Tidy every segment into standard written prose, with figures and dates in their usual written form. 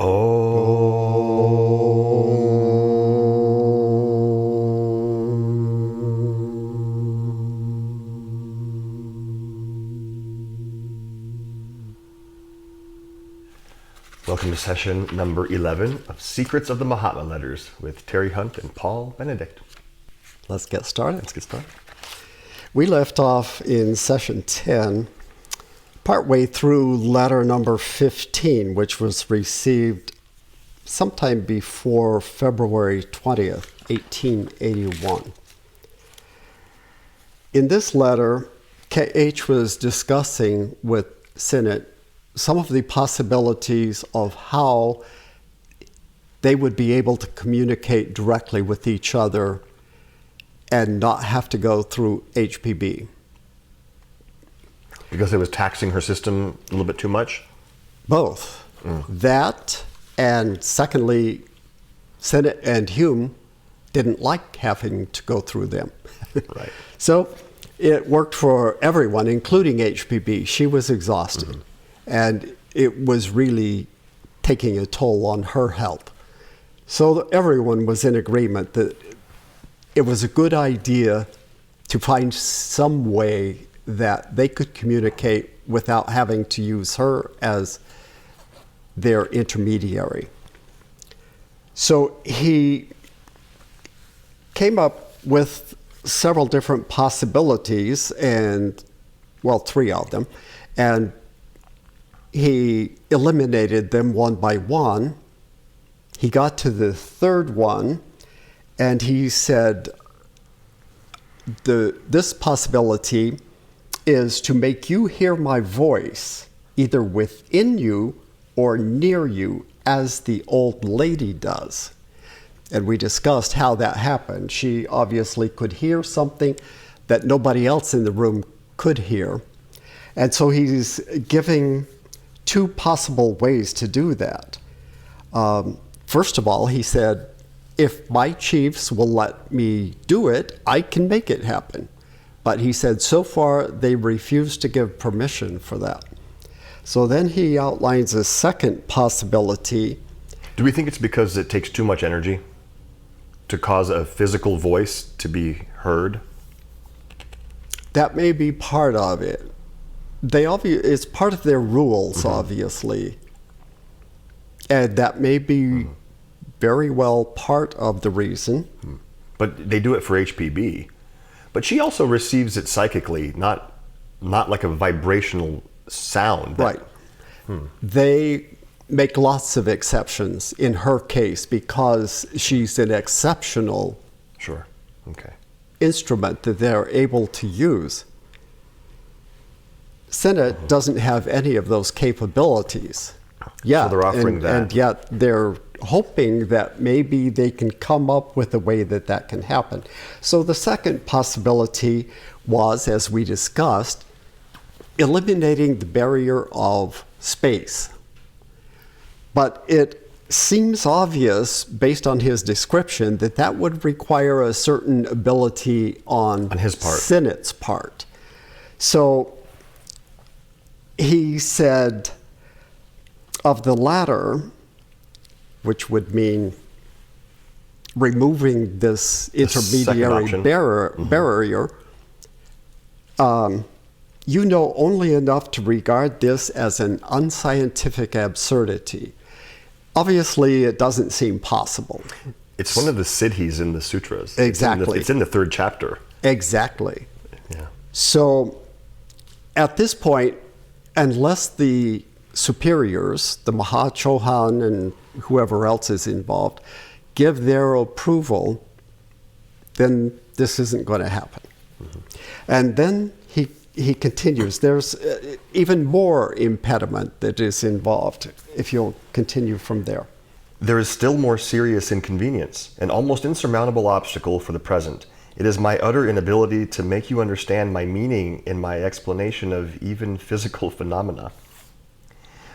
Welcome to session number 11 of Secrets of the Mahatma Letters with Terry Hunt and Paul Benedict. Let's get started. Let's get started. We left off in session 10, partway through letter number 15, which was received sometime before February 20th, 1881. In this letter, K.H. was discussing with Sinnett some of the possibilities of how they would be able to communicate directly with each other and not have to go through HPB. Because it was taxing her system a little bit too much? Both. That, and secondly, Sinnett and Hume didn't like having to go through them. Right. So it worked for everyone, including HPB. She was exhausted. And it was really taking a toll on her health. So everyone was in agreement that it was a good idea to find some way that they could communicate without having to use her as their intermediary. So he came up with several different possibilities, and, well, 3 of them, and he eliminated them one by one. He got to the third one, and he said, this possibility is to make you hear my voice, either within you or near you, as the old lady does. And we discussed how that happened. She obviously could hear something that nobody else in the room could hear. And so he's giving 2 possible ways to do that. First of all, he said, if my chiefs will let me do it, I can make it happen. But he said, so far, they refuse to give permission for that. So then he outlines a second possibility. Do we think it's because it takes too much energy to cause a physical voice to be heard? That may be part of it. It's part of their rules, obviously. And that may be very well part of the reason. But they do it for HPB. But she also receives it psychically, not like a vibrational sound. Right. They make lots of exceptions in her case because she's an exceptional instrument that they're able to use. Sinnett doesn't have any of those capabilities. Yeah, so they're offering that. And yet they're hoping that maybe they can come up with a way that that can happen. So the second possibility was, as we discussed, eliminating the barrier of space. But it seems obvious, based on his description, that that would require a certain ability on his part, Sinnett's part. So he said of the latter, which would mean removing this intermediary barrier, you know only enough to regard this as an unscientific absurdity. Obviously, it doesn't seem possible. It's one of the siddhis in the sutras. Exactly. It's in the 3rd chapter. Exactly. Yeah. So at this point, unless the superiors, the Mahachohan and whoever else is involved, give their approval, then this isn't going to happen. And then he continues. There's even more impediment that is involved, if you'll continue from there. There is still more serious inconvenience, an almost insurmountable obstacle for the present. It is my utter inability to make you understand my meaning in my explanation of even physical phenomena,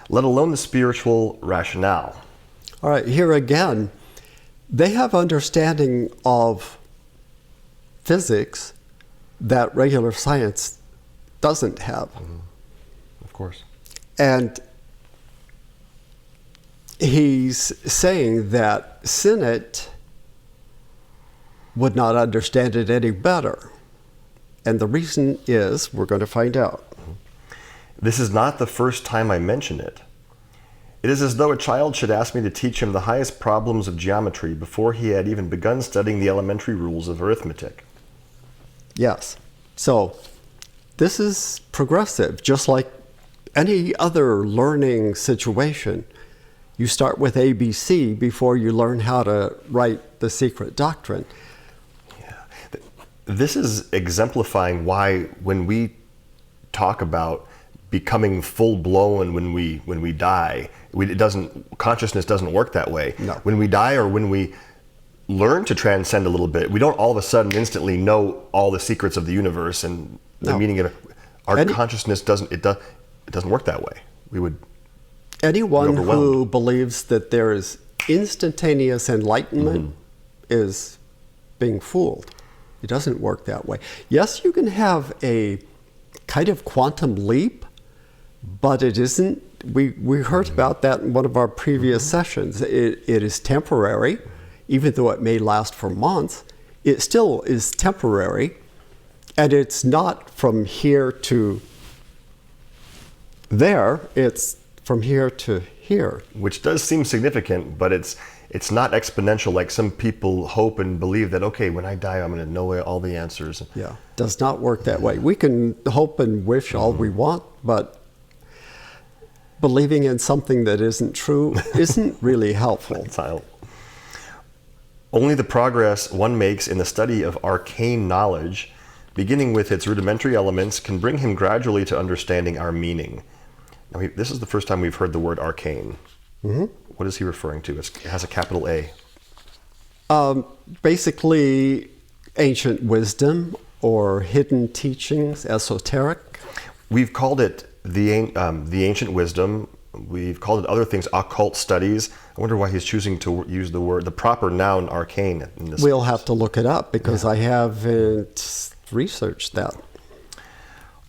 let alone the spiritual rationale. All right, here again, they have understanding of physics that regular science doesn't have. Of course. And he's saying that Sinnett would not understand it any better. And the reason is, we're going to find out. This is not the first time I mention it. It is as though a child should ask me to teach him the highest problems of geometry before he had even begun studying the elementary rules of arithmetic. Yes. So this is progressive, just like any other learning situation. You start with ABC before you learn how to write the secret doctrine. This is exemplifying why when we talk about becoming full-blown when we die, consciousness doesn't work that way. No. When we die, or when we learn to transcend a little bit, we don't all of a sudden instantly know all the secrets of the universe and the meaning of it. Our consciousness doesn't work that way. We would Anyone be who overwhelmed. believes that there is instantaneous enlightenment is being fooled. It doesn't work that way. Yes, you can have a kind of quantum leap, but it isn't. We heard about that in one of our previous sessions. It is temporary, even though it may last for months. It still is temporary, and it's not from here to there. It's from here to here. Which does seem significant, but it's not exponential like some people hope and believe that, okay, when I die, I'm going to know all the answers. Yeah, does not work that way. We can hope and wish all we want, but believing in something that isn't true isn't really helpful. Only the progress one makes in the study of arcane knowledge, beginning with its rudimentary elements, can bring him gradually to understanding our meaning. Now, this is the first time we've heard the word arcane. What is he referring to? It has a capital A. Basically, ancient wisdom or hidden teachings, esoteric. We've called it the ancient wisdom. We've called it other things, occult studies. I wonder why he's choosing to use the proper noun arcane in this. We'll have to look it up because I haven't researched that.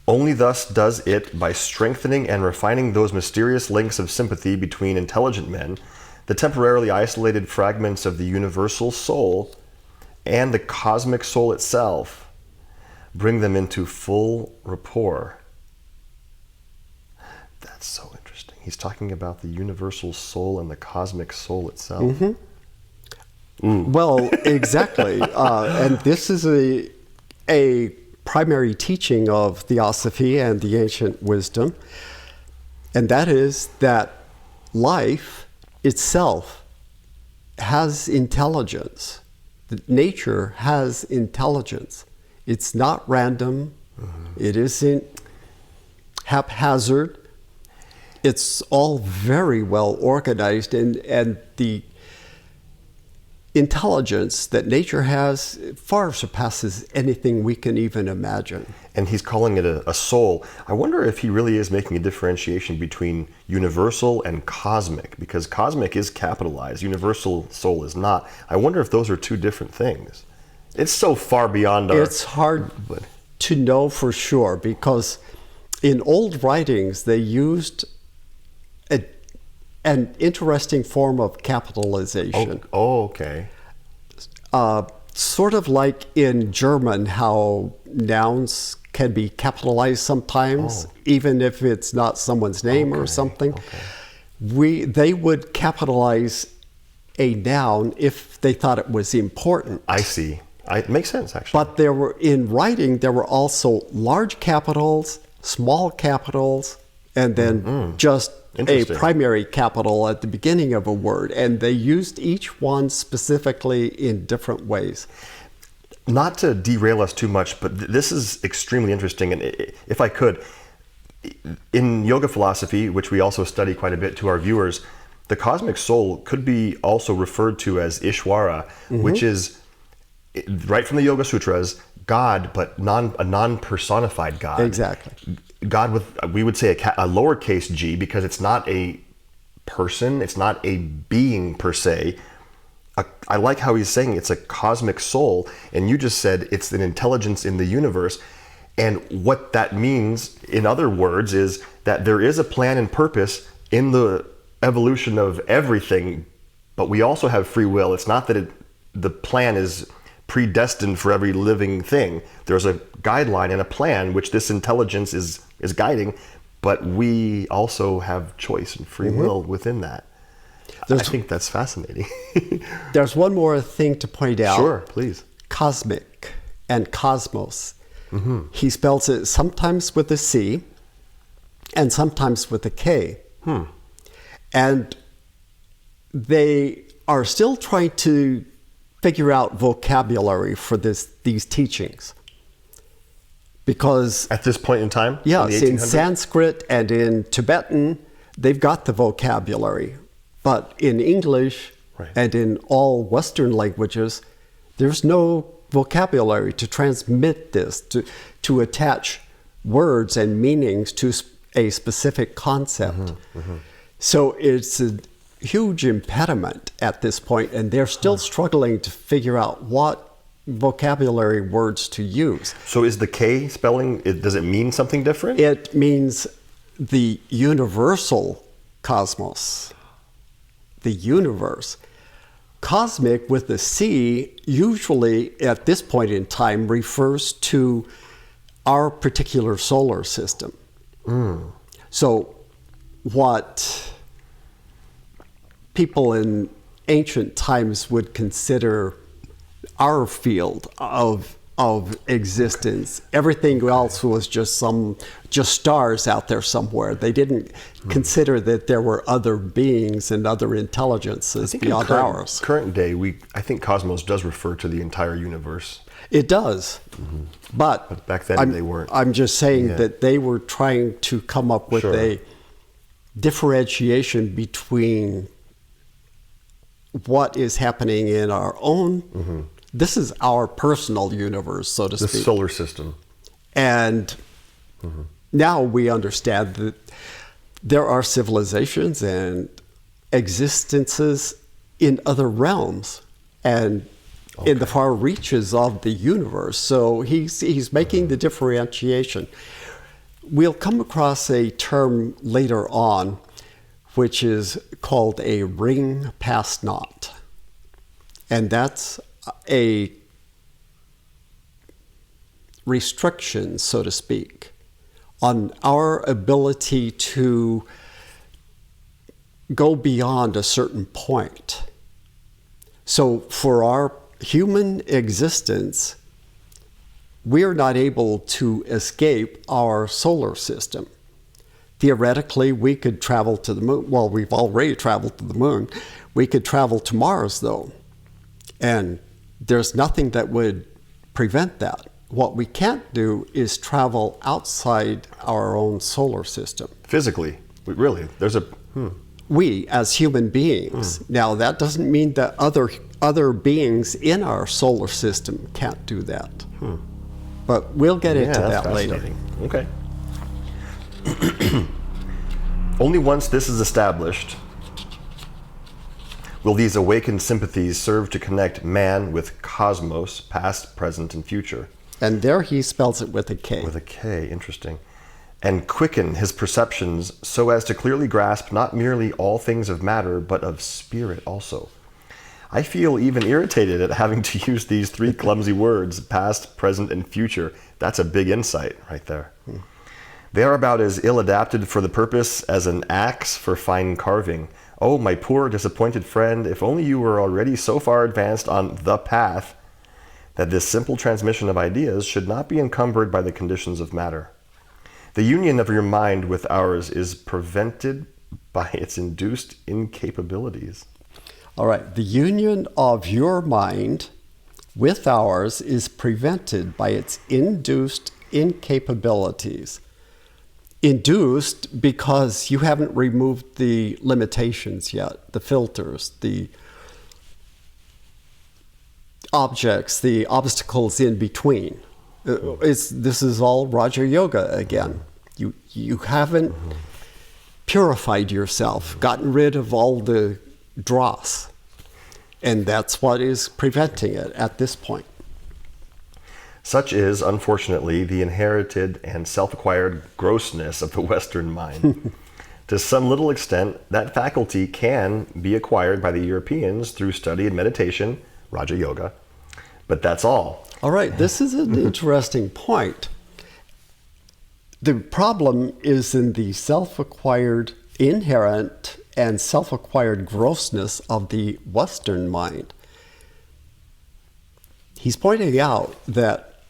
Only thus does it, by strengthening and refining those mysterious links of sympathy between intelligent men, the temporarily isolated fragments of the universal soul and the cosmic soul itself, bring them into full rapport. That's so interesting. He's talking about the universal soul and the cosmic soul itself. Well, exactly. And this is a primary teaching of Theosophy and the ancient wisdom, and that is that life itself has intelligence. Nature has intelligence. It's not random. It isn't haphazard. It's all very well organized, and the intelligence that nature has far surpasses anything we can even imagine. And he's calling it a soul. I wonder if he really is making a differentiation between universal and cosmic, because cosmic is capitalized, universal soul is not. I wonder if those are two different things. It's so far beyond our... It's hard to know for sure, because in old writings they used an interesting form of capitalization. Oh, okay. Sort of like in German, how nouns can be capitalized sometimes, even if it's not someone's name or something. They would capitalize a noun if they thought it was important. I see. It makes sense, actually. But in writing, there were also large capitals, small capitals, and then just a primary capital at the beginning of a word. And they used each one specifically in different ways. Not to derail us too much, but this is extremely interesting. And if I could, in yoga philosophy, which we also study quite a bit to our viewers, the cosmic soul could be also referred to as Ishvara, which is, right from the Yoga Sutras, God, but a non-personified God. Exactly. God with, we would say, a lowercase g, because it's not a person, it's not a being per se. I like how he's saying it's a cosmic soul, and you just said it's an intelligence in the universe. And what that means, in other words, is that there is a plan and purpose in the evolution of everything, but we also have free will. It's not that the plan is predestined for every living thing. There's a guideline and a plan which this intelligence is guiding, but we also have choice and free will within that. I think that's fascinating. There's one more thing to point out. Sure, please. Cosmic and cosmos. He spells it sometimes with a C and sometimes with a K. And they are still trying to figure out vocabulary for these teachings. Because At this point in time? yes, in in the 1800s? Sanskrit and in Tibetan, they've got the vocabulary. But in English Right. and in all Western languages, there's no vocabulary to transmit this, to attach words and meanings to a specific concept. So it's a huge impediment at this point, and they're still struggling to figure out what vocabulary words to use. So is the K spelling, does it mean something different? It means the universal cosmos, the universe. Cosmic with the C usually at this point in time refers to our particular solar system. So what people in ancient times would consider our field of existence. Everything else was just stars out there somewhere. They didn't consider that there were other beings and other intelligences beyond ours. Current day, I think cosmos does refer to the entire universe. It does, but Back then they weren't. I'm just saying Yeah. that they were trying to come up with Sure. a differentiation between what is happening in our own. This is our personal universe, so to The speak. solar system. And now we understand that there are civilizations and existences in other realms and in the far reaches of the universe. So he's making the differentiation. We'll come across a term later on, which is called a ring past naught. And that's a restriction, so to speak, on our ability to go beyond a certain point. So for our human existence, we are not able to escape our solar system. Theoretically, we could travel to the moon. Well, we've already traveled to the moon. We could travel to Mars, though. And there's nothing that would prevent that. What we can't do is travel outside our own solar system. Physically, really, there's a... We, as human beings. Now, that doesn't mean that other beings in our solar system can't do that. But we'll get into that's that later. fascinating. Okay. Only once this is established will these awakened sympathies serve to connect man with cosmos, past, present, and future. And there he spells it with a K. With a K, interesting. And quicken his perceptions so as to clearly grasp not merely all things of matter, but of spirit also. I feel even irritated at having to use these three clumsy words, past, present, and future. That's a big insight right there. They are about as ill-adapted for the purpose as an axe for fine carving. Oh, my poor disappointed friend, if only you were already so far advanced on the path that this simple transmission of ideas should not be encumbered by the conditions of matter. The union of your mind with ours is prevented by its induced incapabilities. All right. The union of your mind with ours is prevented by its induced incapabilities. Induced because you haven't removed the limitations yet, the filters, the objects, the obstacles in between. This is all Raja Yoga again. You haven't purified yourself, gotten rid of all the dross. And that's what is preventing it at this point. Such is, unfortunately, the inherited and self-acquired grossness of the Western mind. To some little extent, that faculty can be acquired by the Europeans through study and meditation, Raja Yoga, but that's all. All right, this is an interesting point. The problem is in the self-acquired inherent and self-acquired grossness of the Western mind. He's pointing out that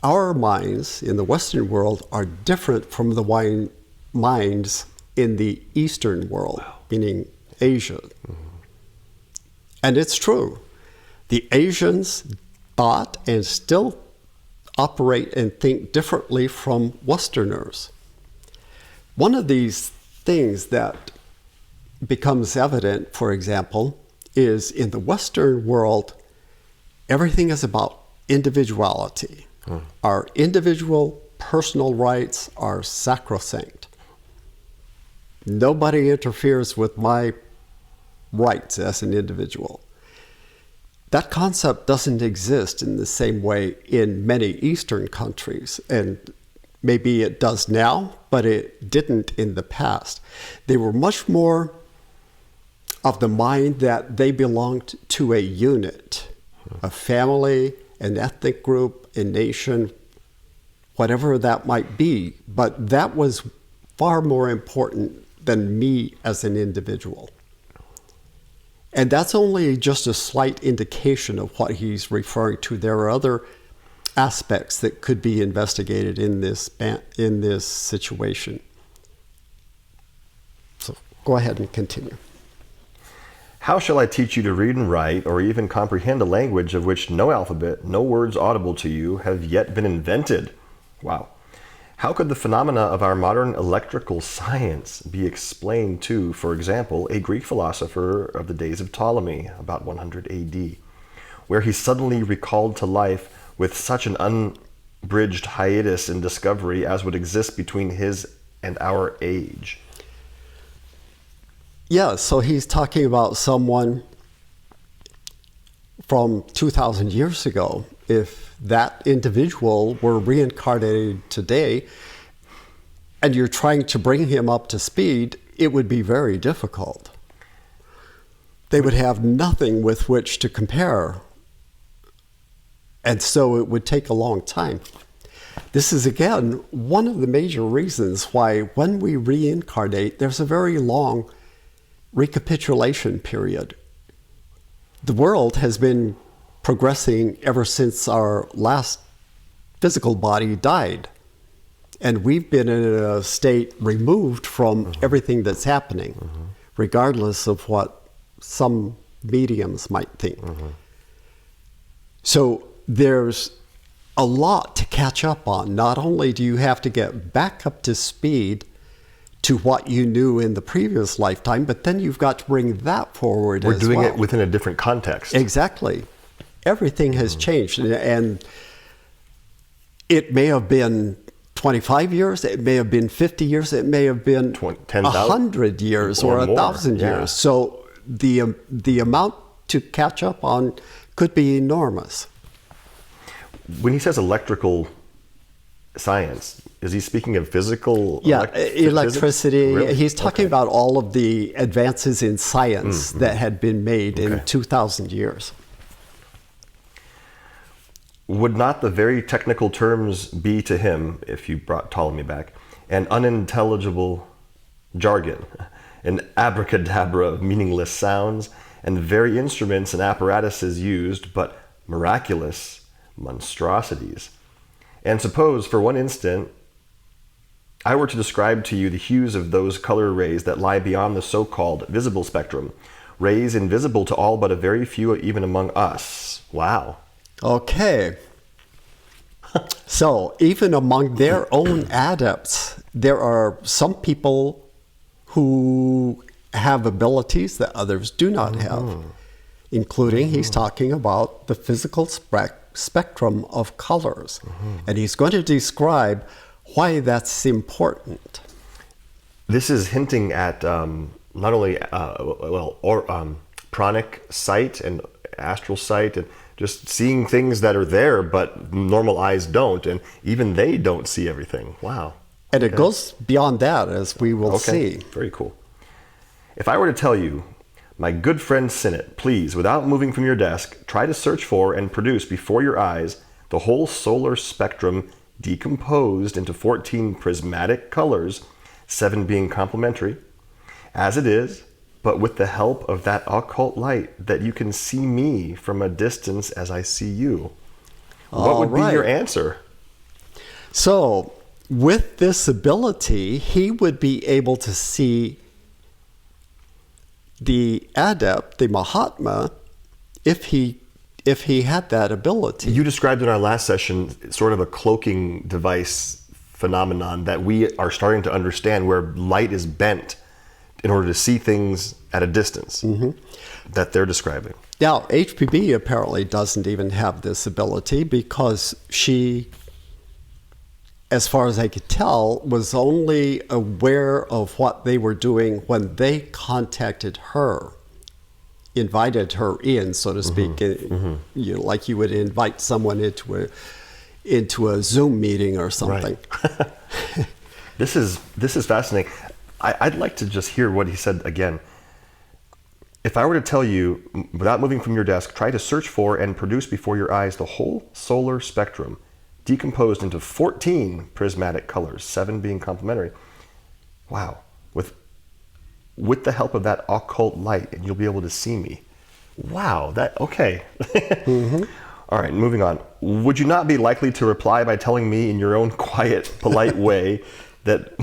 our minds in the Western world are different from the minds in the Eastern world, meaning Asia. And it's true. The Asians thought and still operate and think differently from Westerners. One of these things that becomes evident, for example, is in the Western world, everything is about individuality. Our individual personal rights are sacrosanct. Nobody interferes with my rights as an individual. That concept doesn't exist in the same way in many Eastern countries, and maybe it does now, but it didn't in the past. They were much more of the mind that they belonged to a unit, a family, an ethnic group, a nation, whatever that might be. But that was far more important than me as an individual. And that's only just a slight indication of what he's referring to. There are other aspects that could be investigated in this situation. So go ahead and continue. How shall I teach you to read and write, or even comprehend a language of which no alphabet, no words audible to you, have yet been invented? Wow. How could the phenomena of our modern electrical science be explained to, for example, a Greek philosopher of the days of Ptolemy, about 100 AD, where he suddenly recalled to life with such an unbridged hiatus in discovery as would exist between his and our age? Yeah, so he's talking about someone from 2,000 years ago. If that individual were reincarnated today and you're trying to bring him up to speed, it would be very difficult. They would have nothing with which to compare. And so it would take a long time. This is, again, one of the major reasons why when we reincarnate, there's a very long recapitulation period. The world has been progressing ever since our last physical body died. And we've been in a state removed from everything that's happening, regardless of what some mediums might think. So there's a lot to catch up on. Not only do you have to get back up to speed to what you knew in the previous lifetime, but then you've got to bring that forward as well. We're doing it within a different context. Exactly. Everything has changed. And it may have been 25 years, it may have been 50 years, it may have been 100 years or 1,000 years. So the amount to catch up on could be enormous. When he says electrical science, is he speaking of physical? Electricity. Really? He's talking about all of the advances in science that had been made in 2,000 years. Would not the very technical terms be to him, if you brought Ptolemy back, an unintelligible jargon, an abracadabra of meaningless sounds, and the very instruments and apparatuses used, but miraculous monstrosities? And suppose, for one instant, I were to describe to you the hues of those color rays that lie beyond the so-called visible spectrum, rays invisible to all but a very few even among us. Wow. Okay. So even among their own adepts, there are some people who have abilities that others do not have, including he's talking about the physical spectrum of colors. And he's going to describe why that's important. This is hinting at not only pranic sight and astral sight, and just seeing things that are there, but normal eyes don't, and even they don't see everything. Wow. And it goes beyond that, as we will see. Very cool. If I were to tell you, my good friend Sinnett, please, without moving from your desk, try to search for and produce before your eyes the whole solar spectrum decomposed into 14 prismatic colors, 7 being complementary, as it is, but with the help of that occult light that you can see me from a distance as I see you. What would be your answer? So, with this ability, he would be able to see the adept, the Mahatma, if he had that ability. You described in our last session sort of a cloaking device phenomenon that we are starting to understand, where light is bent in order to see things at a distance that they're describing. Now, HPB apparently doesn't even have this ability, because she, as far as I could tell, was only aware of what they were doing when they contacted her, invited her in, so to speak. Like you would invite someone into a Zoom meeting or something. Right. This is fascinating. I'd like to just hear what he said again. If I were to tell you, without moving from your desk, try to search for and produce before your eyes the whole solar spectrum, decomposed into 14 prismatic colors, 7 being complementary. Wow. With the help of that occult light, and you'll be able to see me. Wow. Okay. All right, moving on. Would you not be likely to reply by telling me in your own quiet, polite way that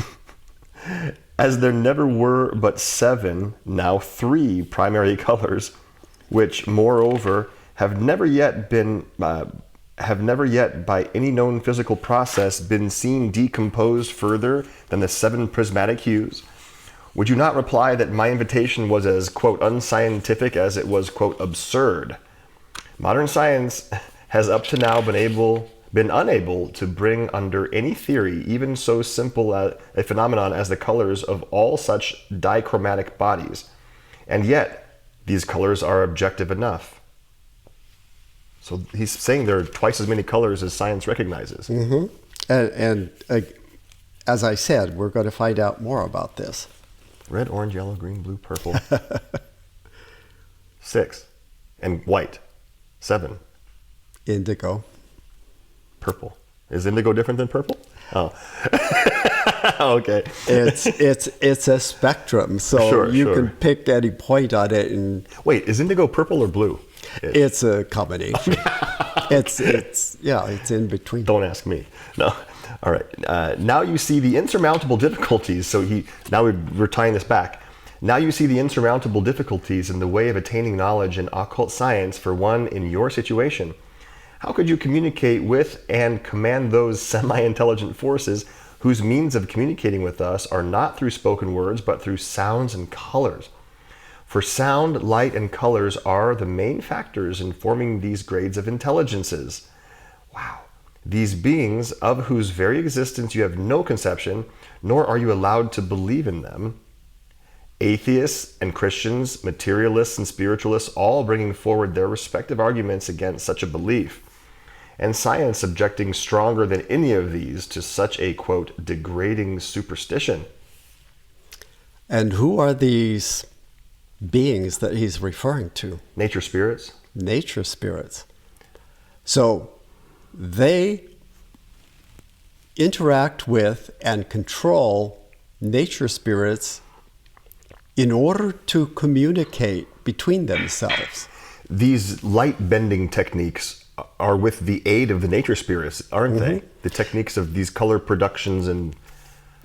as there never were but 7, now 3 primary colors, which moreover have never yet by any known physical process been seen decomposed further than the 7 prismatic hues? Would you not reply that my invitation was as, quote, unscientific as it was, quote, absurd? Modern science has up to now been unable to bring under any theory even so simple a phenomenon as the colors of all such dichromatic bodies. And yet, these colors are objective enough. So he's saying there are twice as many colors as science recognizes. And as I said, we're going to find out more about this. Red, orange, yellow, green, blue, purple. 6. And white. 7. Indigo. Purple. Is indigo different than purple? Oh. Okay. It's a spectrum, so you can pick any point on it. And wait, is indigo purple or blue? It's a combination. it's in between. Don't ask me. No. All right. Now you see the insurmountable difficulties. So now we're tying this back. Now you see the insurmountable difficulties in the way of attaining knowledge in occult science for one in your situation. How could you communicate with and command those semi-intelligent forces whose means of communicating with us are not through spoken words, but through sounds and colors? For sound, light, and colors are the main factors in forming these grades of intelligences. Wow. These beings, of whose very existence you have no conception, nor are you allowed to believe in them. Atheists and Christians, materialists and spiritualists, all bringing forward their respective arguments against such a belief. And science objecting stronger than any of these to such a, quote, degrading superstition. And who are these beings that he's referring to? Nature spirits. Nature spirits. So they interact with and control nature spirits in order to communicate between themselves. These light bending techniques are with the aid of the nature spirits, aren't they? The techniques of these color productions, and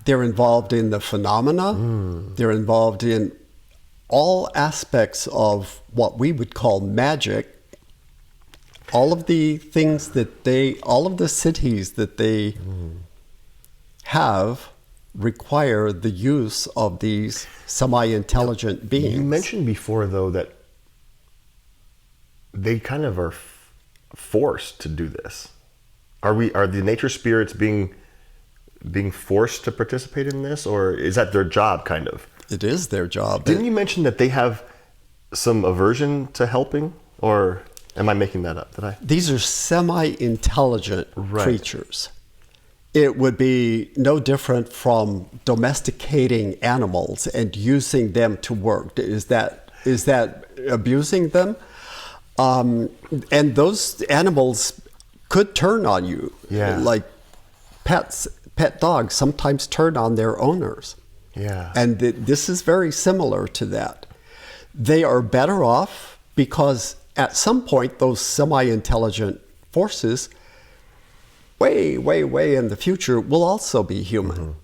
they're involved in the phenomena. They're involved in all aspects of what we would call magic. All of the things all of the cities that they have require the use of these semi-intelligent beings. You mentioned before, though, that they kind of are forced to do this. Are the nature spirits being forced to participate in this, or is that their job, kind of? It is their job. Didn't you mention that they have some aversion to helping, or am I making that up? These are semi-intelligent creatures. it would be no different from domesticating animals and using them to work. Is that abusing them? And those animals could turn on you. Yeah. Like pet dogs sometimes turn on their owners. Yeah. And this is very similar to that. They are better off because at some point those semi-intelligent forces way, way, way in the future will also be human.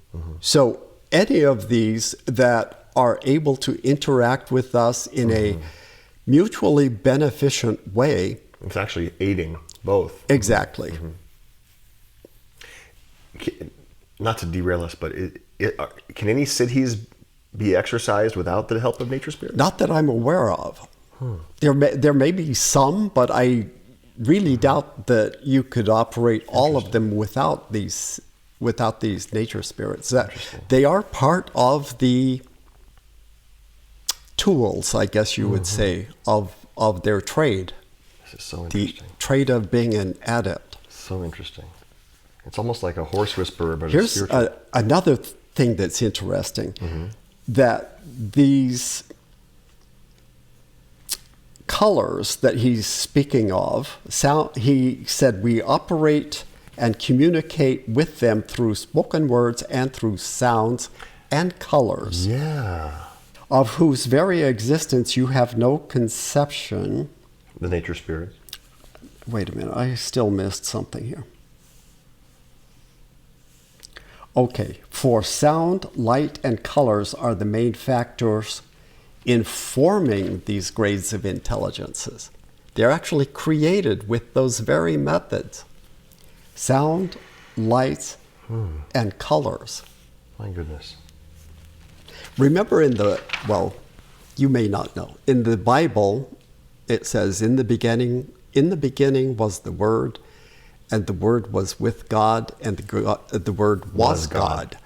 So any of these that are able to interact with us in a mutually beneficent way. It's actually aiding both. Exactly. Not to derail us, but can any siddhis be exercised without the help of nature spirit? Not that I'm aware of. There may be some, but I really doubt that you could operate all of them without these nature spirits. That they are part of the tools, I guess you would say, of their trade. This is so The interesting. trade of being an adept. So interesting. It's almost like a horse whisperer, but Here's spiritual. another thing that's interesting, that these colors that he's speaking of, he said we operate and communicate with them through spoken words and through sounds and colors, Yeah. of whose very existence you have no conception. The nature spirit. Wait a minute, I still missed something here. Okay, for sound, light, and colors are the main factors in forming these grades of intelligences. They're actually created with those very methods. Sound, light, and colors. My goodness. Remember you may not know, in the Bible, it says, in the beginning was the Word, and the Word was with God, and the Word was God.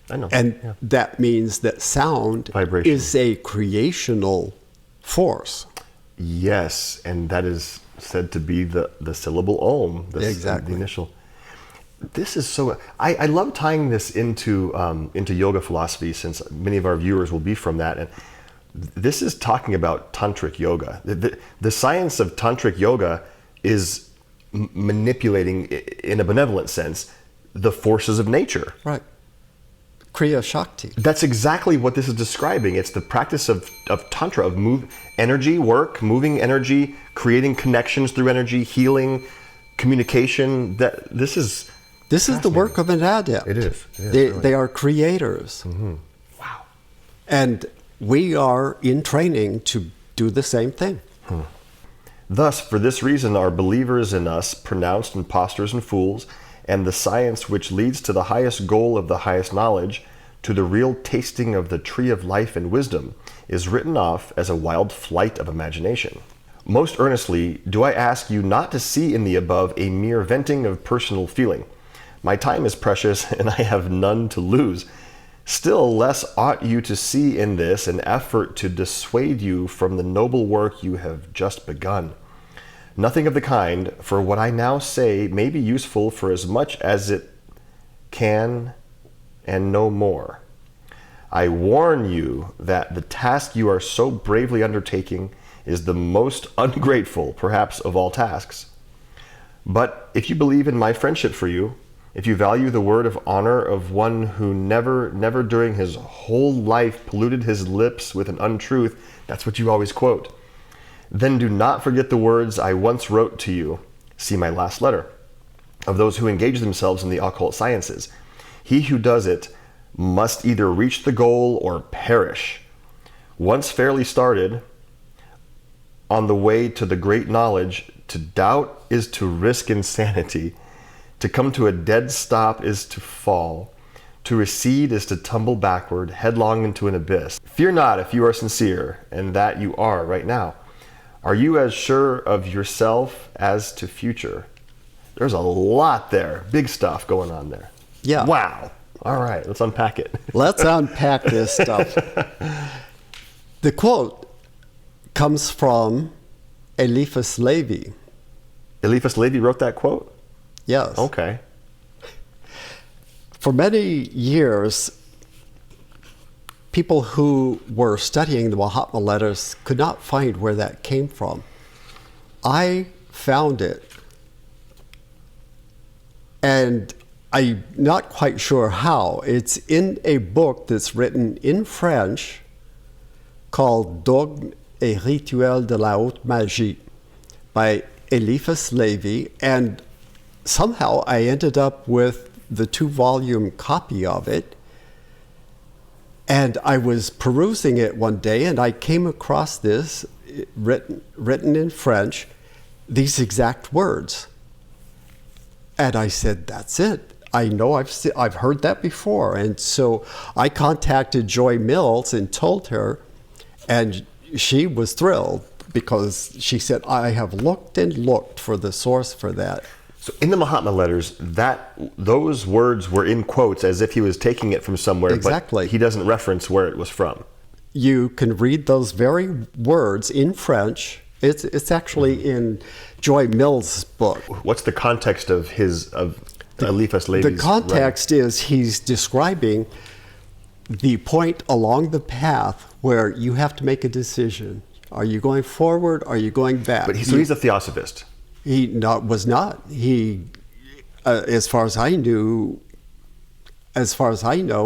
I know. And Yeah. that means that sound Vibration. is a creational force. Yes, and that is said to be the syllable Om. Exactly. The initial. This is so. I love tying this into yoga philosophy, since many of our viewers will be from that. And this is talking about tantric yoga. The science of tantric yoga is manipulating, in a benevolent sense, the forces of nature. Right. Kriya Shakti. That's exactly what this is describing. It's the practice of tantra, of energy work, moving energy, creating connections through energy, healing, communication. This is the work of an adept. It is. They are creators. Wow. And we are in training to do the same thing. Thus, for this reason, are believers in us pronounced impostors and fools, and the science which leads to the highest goal of the highest knowledge, to the real tasting of the tree of life and wisdom, is written off as a wild flight of imagination. Most earnestly do I ask you not to see in the above a mere venting of personal feeling. My time is precious, and I have none to lose. Still less ought you to see in this an effort to dissuade you from the noble work you have just begun. Nothing of the kind, for what I now say may be useful for as much as it can, and no more. I warn you that the task you are so bravely undertaking is the most ungrateful, perhaps, of all tasks. But if you believe in my friendship for you, if you value the word of honor of one who never during his whole life polluted his lips with an untruth, that's what you always quote, then do not forget the words I once wrote to you, see my last letter, of those who engage themselves in the occult sciences. He who does it must either reach the goal or perish. Once fairly started on the way to the great knowledge, to doubt is to risk insanity. To come to a dead stop is to fall. To recede is to tumble backward, headlong into an abyss. Fear not if you are sincere, and that you are right now. Are you as sure of yourself as to future? There's a lot there. Big stuff going on there. Yeah. Wow. All right, let's unpack it. Let's unpack this stuff. The quote comes from Eliphas Levi. Eliphas Levi wrote that quote? Yes. Okay. For many years, people who were studying the Mahatma letters could not find where that came from. I found it, and I'm not quite sure how. It's in a book that's written in French called Dogmes et Rituels de la Haute Magie by Eliphas Levi, and somehow I ended up with the 2-volume copy of it. And I was perusing it one day, and I came across this written in French, these exact words. And I said, that's it. I know I've heard that before. And so I contacted Joy Mills and told her, and she was thrilled because she said, I have looked and looked for the source for that. So in the Mahatma letters, those words were in quotes as if he was taking it from somewhere, Exactly. but he doesn't reference where it was from. You can read those very words in French. It's actually in Joy Mills' book. What's the context of Eliphas Levi's The context is he's describing the point along the path where you have to make a decision. Are you going forward? Are you going back? But so he's a theosophist. He was not. He, as far as I know,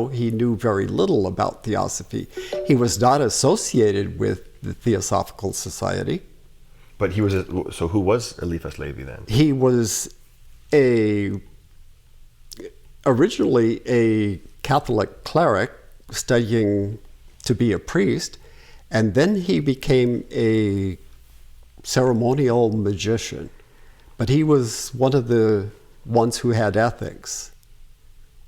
he knew very little about theosophy. He was not associated with the Theosophical Society. But he was. So who was Eliphas Levi then? He was originally a Catholic cleric studying to be a priest, and then he became a ceremonial magician. But he was one of the ones who had ethics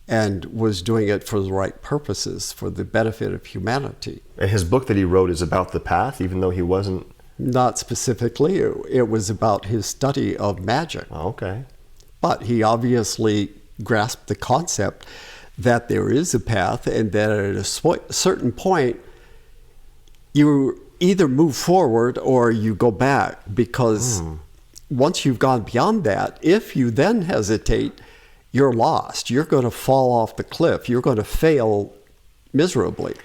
and was doing it for the right purposes, for the benefit of humanity. And his book that he wrote is about the path, even though he wasn't. Not specifically, it was about his study of magic. Oh, okay. But he obviously grasped the concept that there is a path and that at a certain point, you either move forward or you go back, because once you've gone beyond that, if you then hesitate, you're lost. You're going to fall off the cliff. You're going to fail miserably.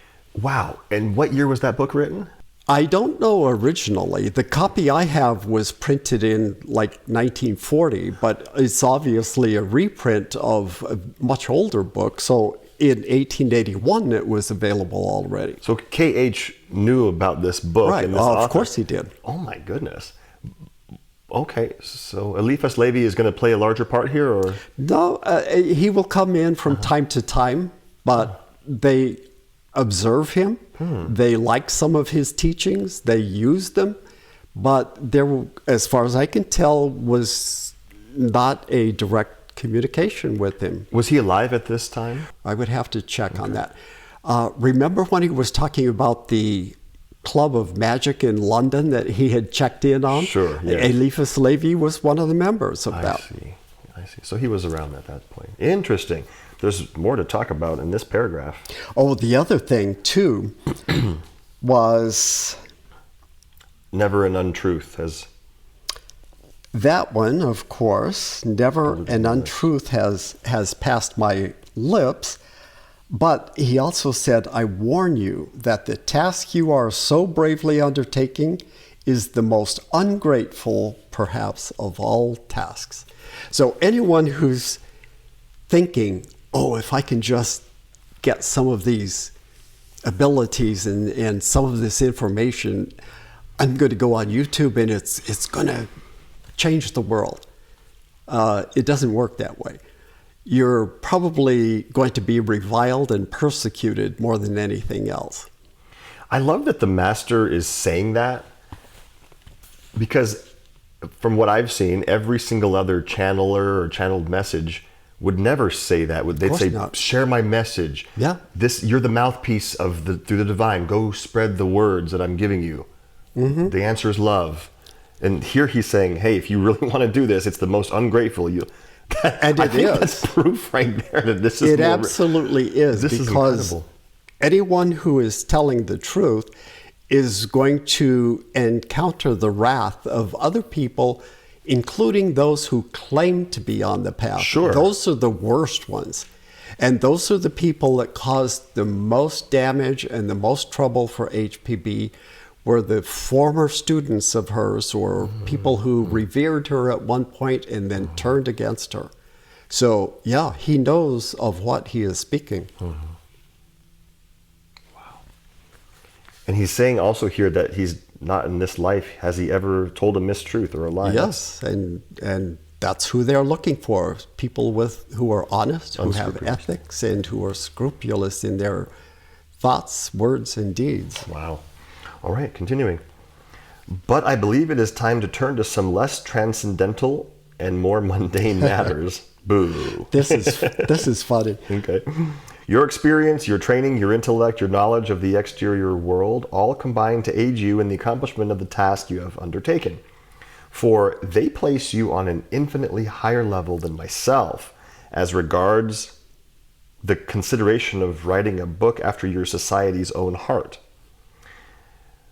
Wow. And what year was that book written? I don't know originally. The copy I have was printed in like 1940, but it's obviously a reprint of a much older book. So in 1881, it was available already. So K.H. knew about this book. Right. And this Of author. course he did. Oh my goodness. Okay, so Eliphas Levi is going to play a larger part here, or? No, he will come in from time to time, but they observe him. They like some of his teachings. They use them, but there, as far as I can tell, was not a direct communication with him. Was he alive at this time? I would have to check on that. Remember when he was talking about the Club of Magic in London that he had checked in on? Sure, yes. Eliphas Levi was one of the members of that. I see. So he was around at that point. Interesting. There's more to talk about in this paragraph. Oh, the other thing, too, was... Never an untruth has... That one, of course, never an untruth has passed my lips. But he also said, I warn you that the task you are so bravely undertaking is the most ungrateful, perhaps, of all tasks. So anyone who's thinking, oh, if I can just get some of these abilities and some of this information, I'm going to go on YouTube and it's going to change the world. It doesn't work that way. You're probably going to be reviled and persecuted more than anything else. I love that the master is saying that, because from what I've seen, every single other channeler or channeled message would never say that. They'd say, not. share my message. Yeah. You're the mouthpiece through the divine. Go spread the words that I'm giving you. Mm-hmm. The answer is love. And here he's saying, hey, if you really want to do this, it's the most ungrateful. And I it think is. that's proof right there that this is It absolutely is, this is because incredible. anyone who is telling the truth is going to encounter the wrath of other people, including those who claim to be on the path. Sure. Those are the worst ones. And those are the people that caused the most damage and the most trouble for HPB were the former students of hers or people who revered her at one point and then turned against her. So, yeah, he knows of what he is speaking. And he's saying also here that he's not in this life. Has he ever told a mistruth or a lie? Yes, and that's who they're looking for. People who are honest, who have Unscrupulous. ethics, and who are scrupulous in their thoughts, words, and deeds. Wow. All right, continuing. But I believe it is time to turn to some less transcendental and more mundane matters. Boo. This is funny. Okay. Your experience, your training, your intellect, your knowledge of the exterior world all combine to aid you in the accomplishment of the task you have undertaken. For they place you on an infinitely higher level than myself as regards the consideration of writing a book after your society's own heart.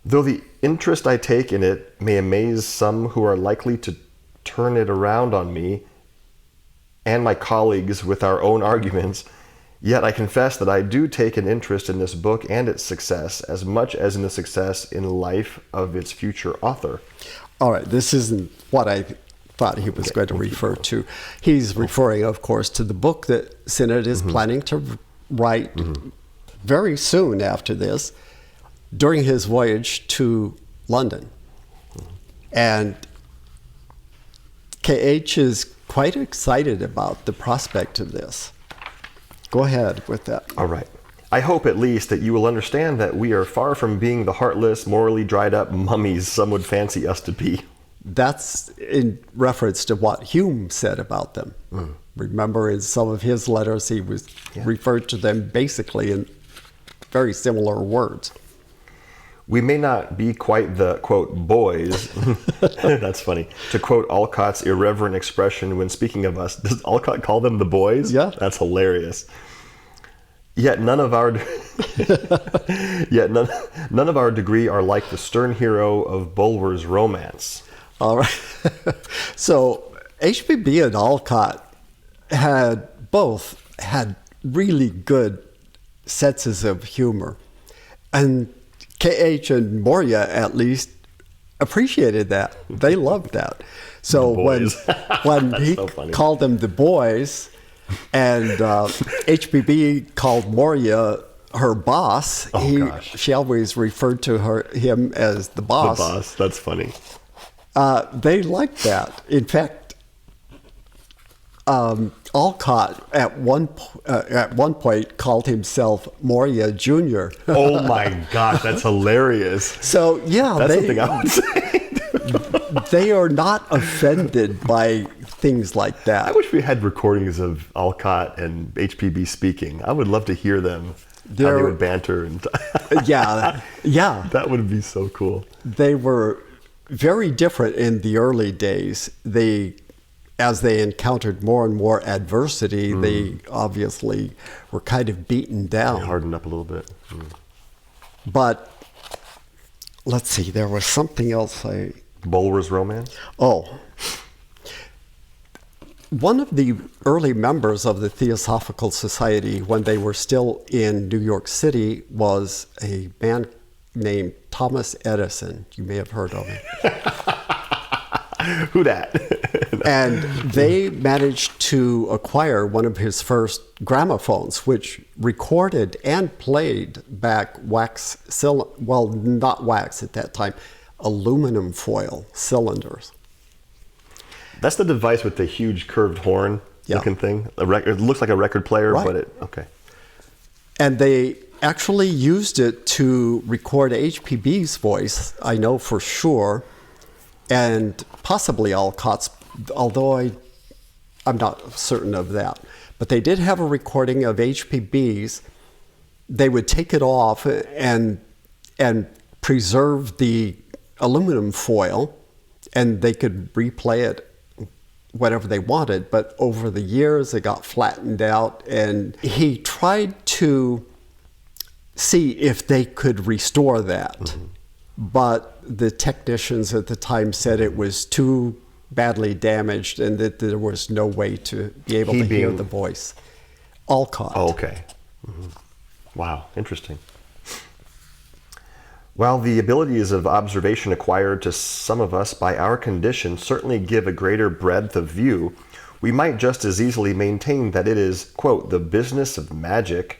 Though the interest I take in it may amaze some who are likely to turn it around on me and my colleagues with our own arguments, yet I confess that I do take an interest in this book and its success as much as in the success in life of its future author. All right, this isn't what I thought he was going to refer to. He's referring, of course, to the book that Sinnott is planning to write very soon after this, during his voyage to London. And KH is quite excited about the prospect of this. Go ahead with that. All right. I hope at least that you will understand that we are far from being the heartless, morally dried up mummies some would fancy us to be. That's in reference to what Hume said about them. Remember, in some of his letters, he was referred to them basically in very similar words. We may not be quite the, quote, boys. That's funny. To quote Alcott's irreverent expression when speaking of us, does Alcott call them the boys? Yeah. That's hilarious. Yet none of our none of our degree are like the stern hero of Bulwer's romance. All right. So HPB and Alcott both had really good senses of humor. And KH and Moria, at least, appreciated that. They loved that. So when he so funny. called them the boys, and HPB called Moria her boss, she always referred to him as the boss. The boss. That's funny. They liked that. In fact, Alcott at one point called himself Moria Jr. Oh my gosh, that's hilarious. So yeah, That's something I would say. they are not offended by things like that. I wish we had recordings of Alcott and HPB speaking. I would love to hear them. How they would banter and yeah. That would be so cool. They were very different in the early days. As they encountered more and more adversity, they obviously were kind of beaten down. They hardened up a little bit. But let's see, there was something else Bulwer's romance? Oh. One of the early members of the Theosophical Society, when they were still in New York City, was a man named Thomas Edison. You may have heard of him. Who dat? And they managed to acquire one of his first gramophones, which recorded and played back not wax at that time, aluminum foil cylinders. That's the device with the huge curved horn looking thing. It looks like a record player, Right. Okay. And they actually used it to record HPB's voice, I know for sure, and possibly Alcott's, although I'm not certain of that. But they did have a recording of HPB's. They would take it off and preserve the aluminum foil, and they could replay it whatever they wanted. But over the years, it got flattened out, and he tried to see if they could restore that. Mm-hmm. But the technicians at the time said it was too badly damaged and that there was no way to be able to hear the voice. Alcott. Oh, okay. Wow, interesting. While the abilities of observation acquired to some of us by our condition certainly give a greater breadth of view, we might just as easily maintain that it is, quote, the business of magic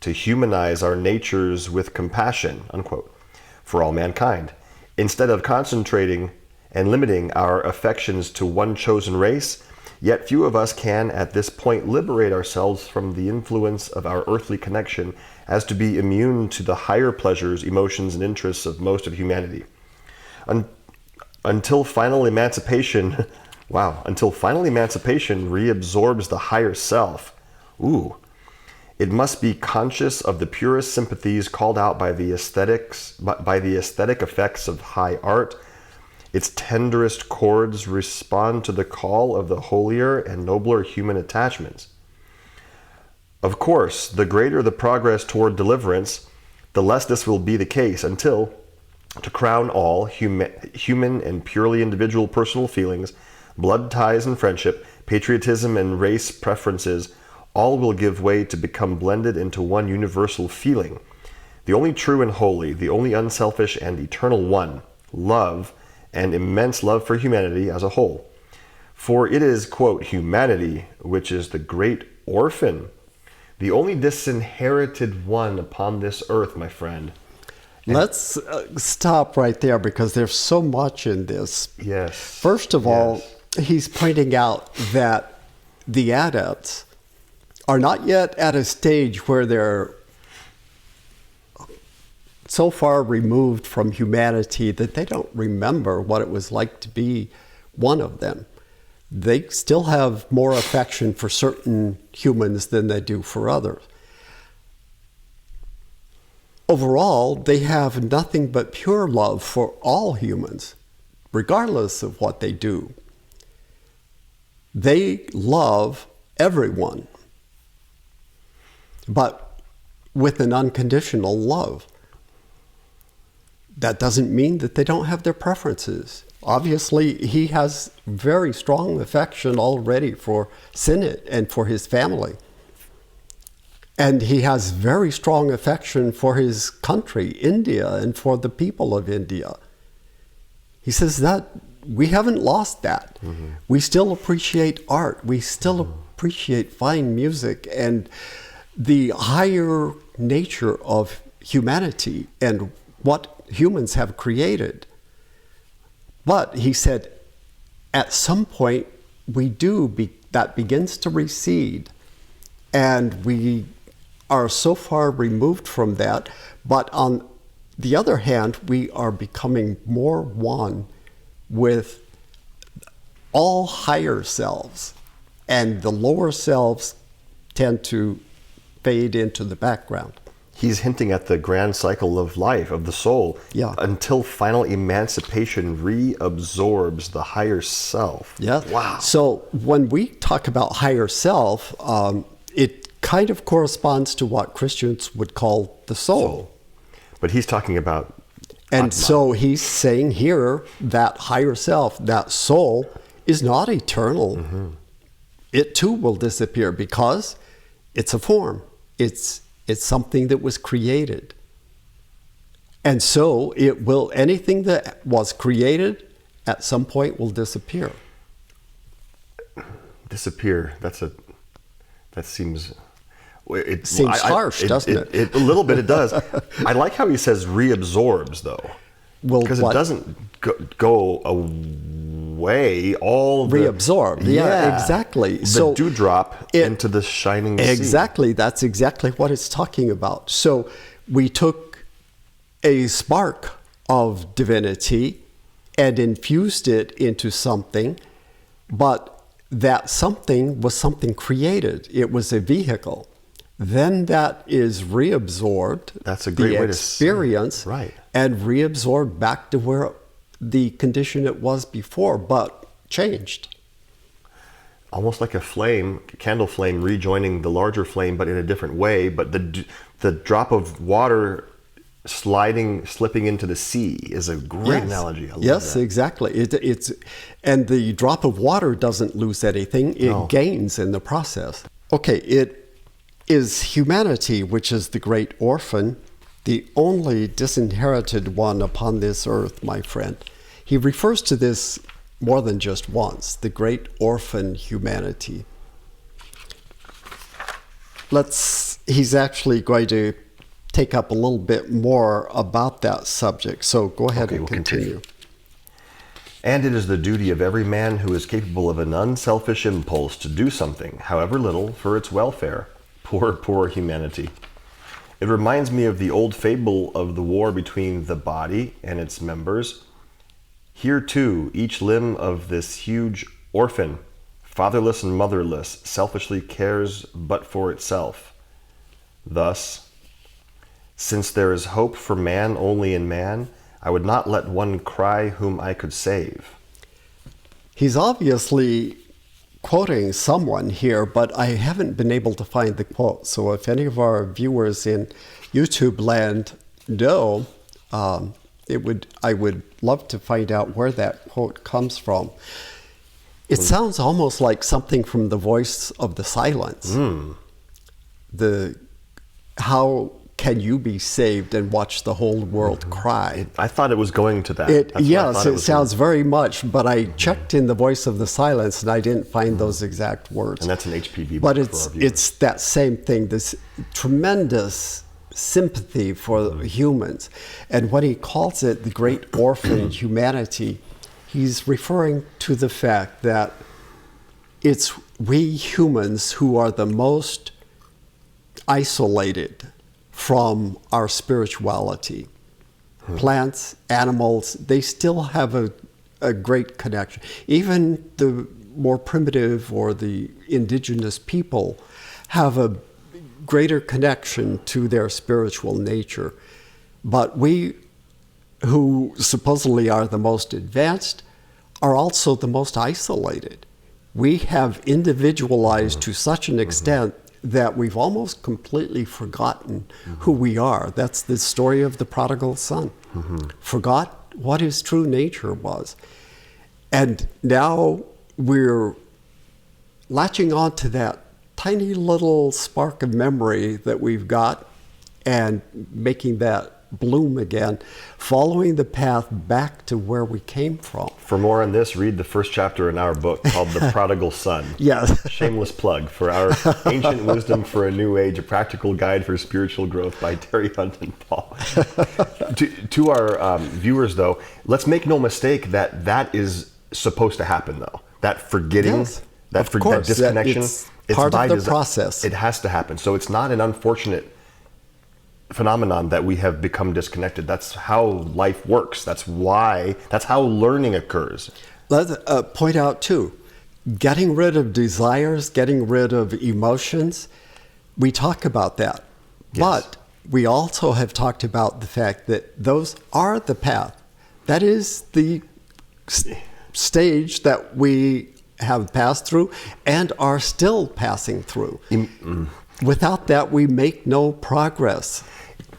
to humanize our natures with compassion, unquote, for all mankind, instead of concentrating and limiting our affections to one chosen race. Yet few of us can at this point liberate ourselves from the influence of our earthly connection as to be immune to the higher pleasures, emotions, and interests of most of humanity. Until final emancipation, until final emancipation reabsorbs the higher self, it must be conscious of the purest sympathies called out by the aesthetic effects of high art. Its tenderest chords respond to the call of the holier and nobler human attachments. Of course, the greater the progress toward deliverance, the less this will be the case until, to crown all, human and purely individual personal feelings, blood ties and friendship, patriotism and race preferences, all will give way to become blended into one universal feeling. The only true and holy, the only unselfish and eternal one, love, and immense love for humanity as a whole. For it is, quote, humanity which is the great orphan, the only disinherited one upon this earth, my friend. Let's stop right there because there's so much in this. Yes. First of all, he's pointing out that the adepts are not yet at a stage where they're so far removed from humanity that they don't remember what it was like to be one of them. They still have more affection for certain humans than they do for others. Overall, they have nothing but pure love for all humans, regardless of what they do. They love everyone, but with an unconditional love. That doesn't mean that they don't have their preferences. Obviously, he has very strong affection already for Sinnett and for his family. And he has very strong affection for his country, India, and for the people of India. He says that we haven't lost that. Mm-hmm. We still appreciate art. We still appreciate fine music and the higher nature of humanity and what humans have created. But he said, at some point, that begins to recede, and we are so far removed from that. But on the other hand, we are becoming more one with all higher selves, and the lower selves tend to fade into the background. He's hinting at the grand cycle of life, of the soul, until final emancipation reabsorbs the higher self. Yeah. Wow. So when we talk about higher self, it kind of corresponds to what Christians would call the soul. But he's talking about And Atma. so he's saying here that higher self, that soul, is not eternal. Mm-hmm. It too will disappear because it's a form. It's something that was created. And so anything that was created at some point will disappear. Disappear. That seems... It seems harsh, doesn't it? A little bit it does. I like how he says reabsorbs, though. Well, because it doesn't go away. Reabsorb. Yeah, exactly. The dewdrop into the shining sea. Exactly. That's exactly what it's talking about. So we took a spark of divinity and infused it into something, but that something was something created. It was a vehicle. Then that is reabsorbed. That's a great way to experience, right? And reabsorbed back to where the condition it was before, but changed. Almost like a candle flame rejoining the larger flame, but in a different way. But the drop of water slipping into the sea is a great analogy. I love that. Exactly. And the drop of water doesn't lose anything; it gains in the process. Okay, is humanity, which is the great orphan, the only disinherited one upon this earth, my friend. He refers to this more than just once, the great orphan humanity. He's actually going to take up a little bit more about that subject. So go ahead and continue. And it is the duty of every man who is capable of an unselfish impulse to do something, however little, for its welfare. Poor, poor humanity. It reminds me of the old fable of the war between the body and its members. Here, too, each limb of this huge orphan, fatherless and motherless, selfishly cares but for itself. Thus, since there is hope for man only in man, I would not let one cry whom I could save. He's obviously quoting someone here, but I haven't been able to find the quote. So if any of our viewers in YouTube land know, I would love to find out where that quote comes from. It sounds almost like something from The Voice of the Silence. How can you be saved and watch the whole world cry? I thought it was going to that. Yes, it sounds very much, but I checked in The Voice of the Silence and I didn't find those exact words. And that's an HPV book. But it's that same thing, this tremendous sympathy for humans. And when he calls it the great orphan humanity, he's referring to the fact that it's we humans who are the most isolated from our spirituality. Plants, animals, they still have a great connection. Even the more primitive or the indigenous people have a greater connection to their spiritual nature. But we, who supposedly are the most advanced, are also the most isolated. We have individualized to such an extent that we've almost completely forgotten who we are. That's the story of the prodigal son. Forgot what his true nature was. And now we're latching on to that tiny little spark of memory that we've got and making that bloom again, following the path back to where we came from. For more on this, read the first chapter in our book called The Prodigal Son. Yes. Shameless plug for our Ancient Wisdom for a New Age, a practical guide for spiritual growth by Terry Hunt and Paul. To our viewers, though, let's make no mistake that is supposed to happen, though. That forgetting, yes, that disconnection. It's part of the process. It has to happen. So it's not an unfortunate phenomenon that we have become disconnected. That's how life works. That's how learning occurs. Let's point out too, getting rid of desires, getting rid of emotions, we talk about that. Yes. But we also have talked about the fact that those are the path. That is the stage that we have passed through and are still passing through. Without that, we make no progress.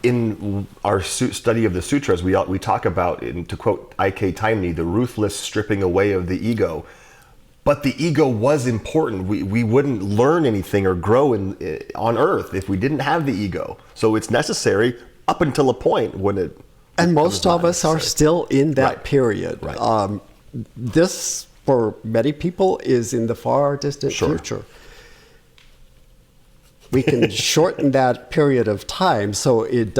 In our study of the sutras, we talk about, to quote I.K. Taimni, the ruthless stripping away of the ego. But the ego was important. We wouldn't learn anything or grow on earth if we didn't have the ego. So it's necessary up until a point when it. And most of us are still in that period. Right. This, for many people, is in the far distant future. We can shorten that period of time, so it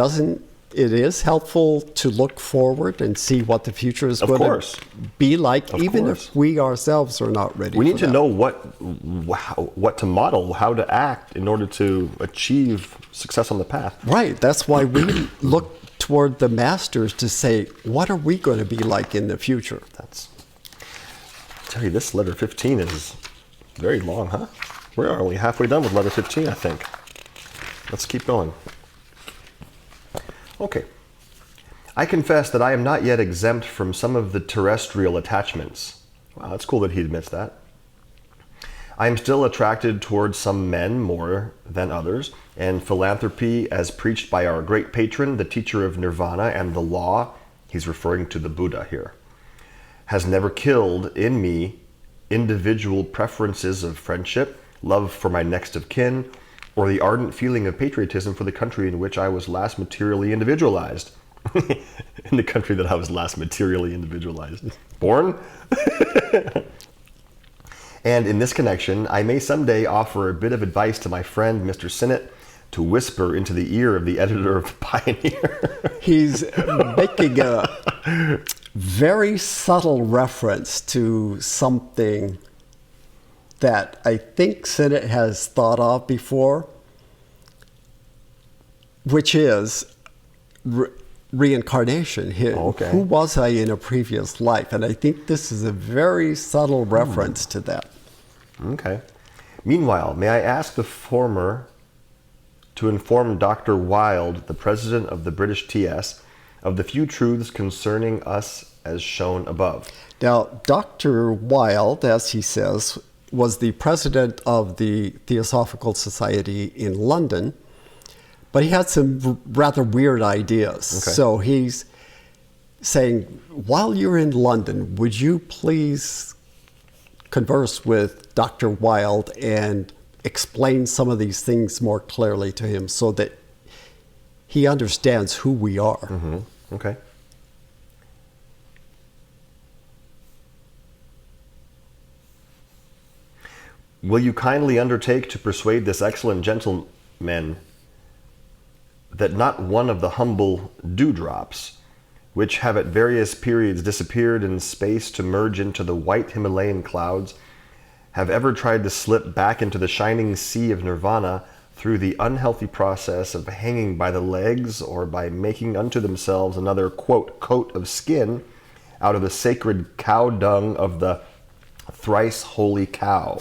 is helpful to look forward and see what the future is going to be like, even if we ourselves are not ready. We need to know what to model, how to act in order to achieve success on the path. Right. That's why we look toward the masters to say, what are we going to be like in the future? I tell you, this letter 15 is very long, huh? We're only halfway done with letter 15, I think. Let's keep going. Okay. I confess that I am not yet exempt from some of the terrestrial attachments. Wow, that's cool that he admits that. I am still attracted towards some men more than others, and philanthropy, as preached by our great patron, the teacher of nirvana and the law, he's referring to the Buddha here, has never killed in me individual preferences of friendship, love for my next of kin, or the ardent feeling of patriotism for the country in which I was last materially individualized. In the country that I was last materially individualized. Born? And in this connection, I may someday offer a bit of advice to my friend, Mr. Sinnott, to whisper into the ear of the editor of the Pioneer. He's making a very subtle reference to something that I think Sinnott has thought of before, which is reincarnation. Okay. Who was I in a previous life? And I think this is a very subtle reference to that. Okay. Meanwhile, may I ask the former to inform Dr. Wilde, the president of the British TS, of the few truths concerning us as shown above. Now, Dr. Wilde, as he says, was the president of the Theosophical Society in London, but he had some rather weird ideas. Okay. So he's saying, while you're in London, would you please converse with Dr. Wilde and explain some of these things more clearly to him so that he understands who we are. Mm-hmm. Okay. Will you kindly undertake to persuade this excellent gentleman that not one of the humble dewdrops, which have at various periods disappeared in space to merge into the white Himalayan clouds, have ever tried to slip back into the shining sea of nirvana through the unhealthy process of hanging by the legs or by making unto themselves another, quote, coat of skin out of the sacred cow dung of the thrice holy cow.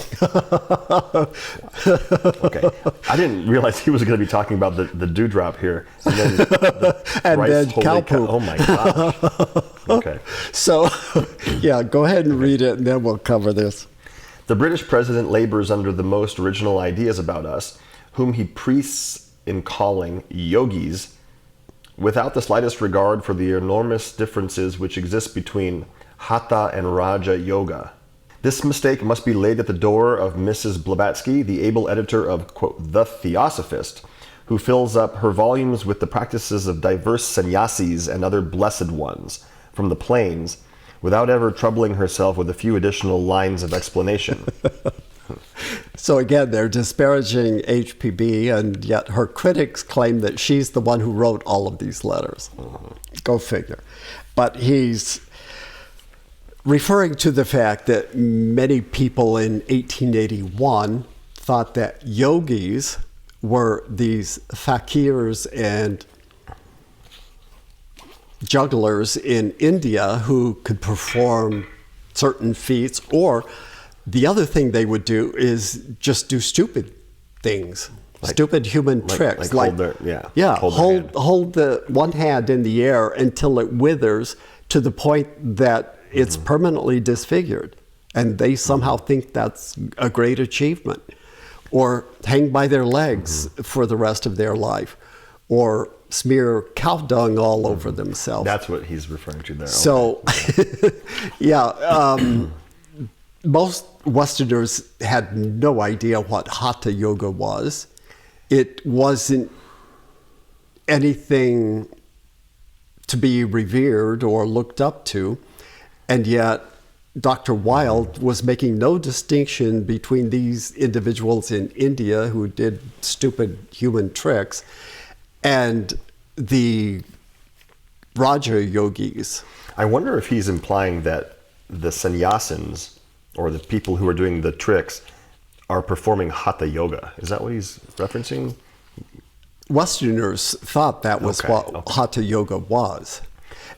Okay. I didn't realize he was going to be talking about the dewdrop here. And then, cow poop. Oh my gosh. Okay. So, yeah, go ahead and read it and then we'll cover this. The British president labors under the most original ideas about us, whom he priests in calling yogis, without the slightest regard for the enormous differences which exist between Hatha and Raja Yoga. This mistake must be laid at the door of Mrs. Blavatsky, the able editor of, quote, The Theosophist, who fills up her volumes with the practices of diverse sannyasis and other blessed ones from the plains, without ever troubling herself with a few additional lines of explanation. So again, they're disparaging HPB, and yet her critics claim that she's the one who wrote all of these letters. Go figure. But he's referring to the fact that many people in 1881 thought that yogis were these fakirs and jugglers in India who could perform certain feats, or the other thing they would do is just do stupid things, stupid human tricks. Hold the one hand in the air until it withers to the point that it's permanently disfigured. And they somehow think that's a great achievement. Or hang by their legs for the rest of their life. Or smear cow dung all over themselves. That's what he's referring to there. So, most Westerners had no idea what Hatha Yoga was. It wasn't anything to be revered or looked up to. And yet, Dr. Wilde was making no distinction between these individuals in India who did stupid human tricks and the Raja yogis. I wonder if he's implying that the sannyasins, or the people who are doing the tricks, are performing Hatha Yoga. Is that what he's referencing? Westerners thought that was what Hatha Yoga was.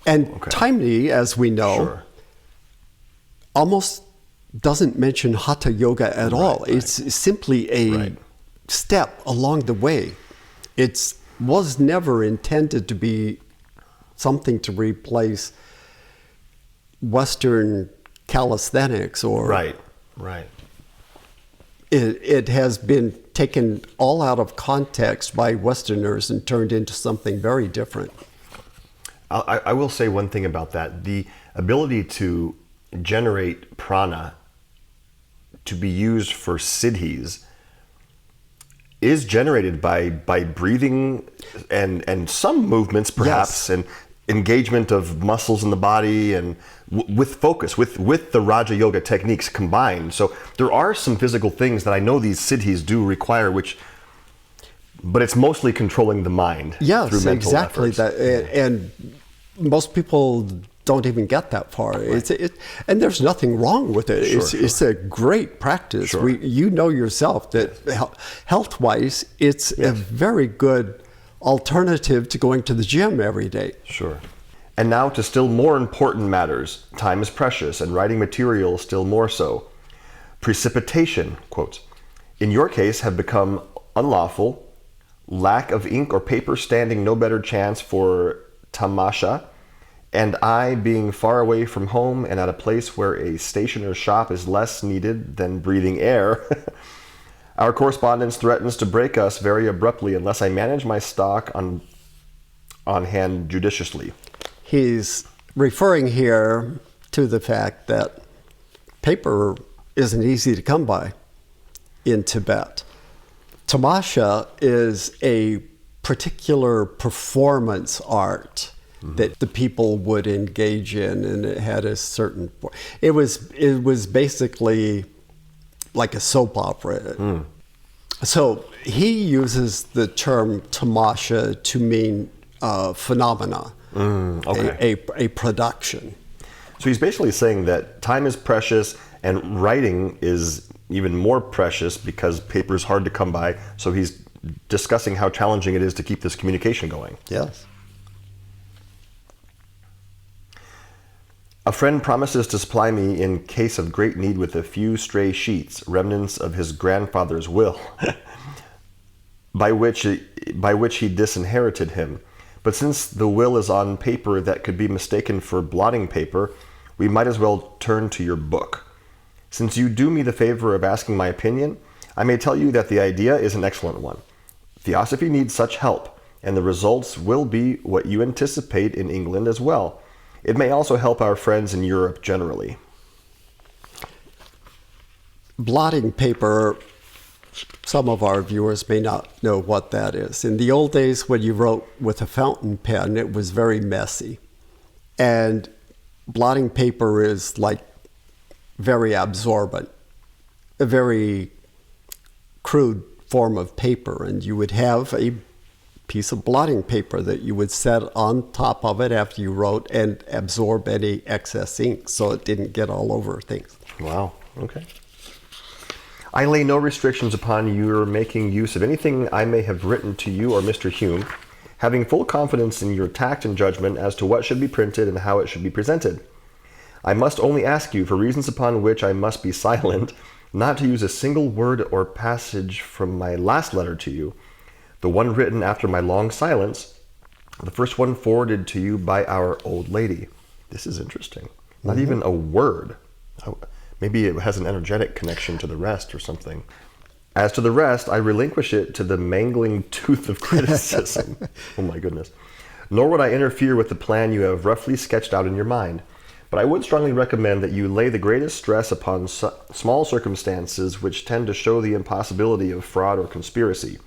And Taimni, as we know, almost doesn't mention Hatha Yoga at all. It's simply a step along the way. It was never intended to be something to replace Western calisthenics or... Right. It has been taken all out of context by Westerners and turned into something very different. I will say one thing about that. The ability to generate prana to be used for siddhis is generated by breathing and some movements perhaps, Yes. and engagement of muscles in the body, and with focus, with the Raja Yoga techniques combined. So there are some physical things that I know these siddhis do require, but it's mostly controlling the mind through Yes, mental exactly. efforts. And most people don't even get that far. And there's nothing wrong with it. It's a great practice. Sure. You know yourself that health-wise, it's a very good alternative to going to the gym every day. Sure. And now to still more important matters. Time is precious, and writing material still more so. Precipitation, quotes, in your case have become unlawful, lack of ink or paper standing no better chance for tamasha, and I being far away from home and at a place where a stationer's shop is less needed than breathing air. Our correspondence threatens to break us very abruptly unless I manage my stock on hand judiciously. He's referring here to the fact that paper isn't easy to come by in Tibet. Tamasha is a particular performance art that the people would engage in, and it had a certain. It was basically like a soap opera. So he uses the term tamasha to mean phenomena, a production. So he's basically saying that time is precious and writing is even more precious because paper is hard to come by. So he's discussing how challenging it is to keep this communication going. Yes. A friend promises to supply me in case of great need with a few stray sheets, remnants of his grandfather's will, by which he disinherited him. But since the will is on paper that could be mistaken for blotting paper, we might as well turn to your book. Since you do me the favor of asking my opinion, I may tell you that the idea is an excellent one. Theosophy needs such help, and the results will be what you anticipate in England as well. It may also help our friends in Europe generally. Blotting paper, some of our viewers may not know what that is. In the old days, when you wrote with a fountain pen, it was very messy. And blotting paper is like very absorbent, a very crude form of paper. And you would have a piece of blotting paper that you would set on top of it after you wrote and absorb any excess ink so it didn't get all over things. Wow, okay. I lay no restrictions upon your making use of anything I may have written to you or Mr. Hume, having full confidence in your tact and judgment as to what should be printed and how it should be presented. I must only ask you, for reasons upon which I must be silent, not to use a single word or passage from my last letter to you, the one written after my long silence, the first one forwarded to you by our old lady. This is interesting. Not even a word. Maybe it has an energetic connection to the rest or something. As to the rest, I relinquish it to the mangling tooth of criticism. Oh my goodness. Nor would I interfere with the plan you have roughly sketched out in your mind. But I would strongly recommend that you lay the greatest stress upon small circumstances which tend to show the impossibility of fraud or conspiracy.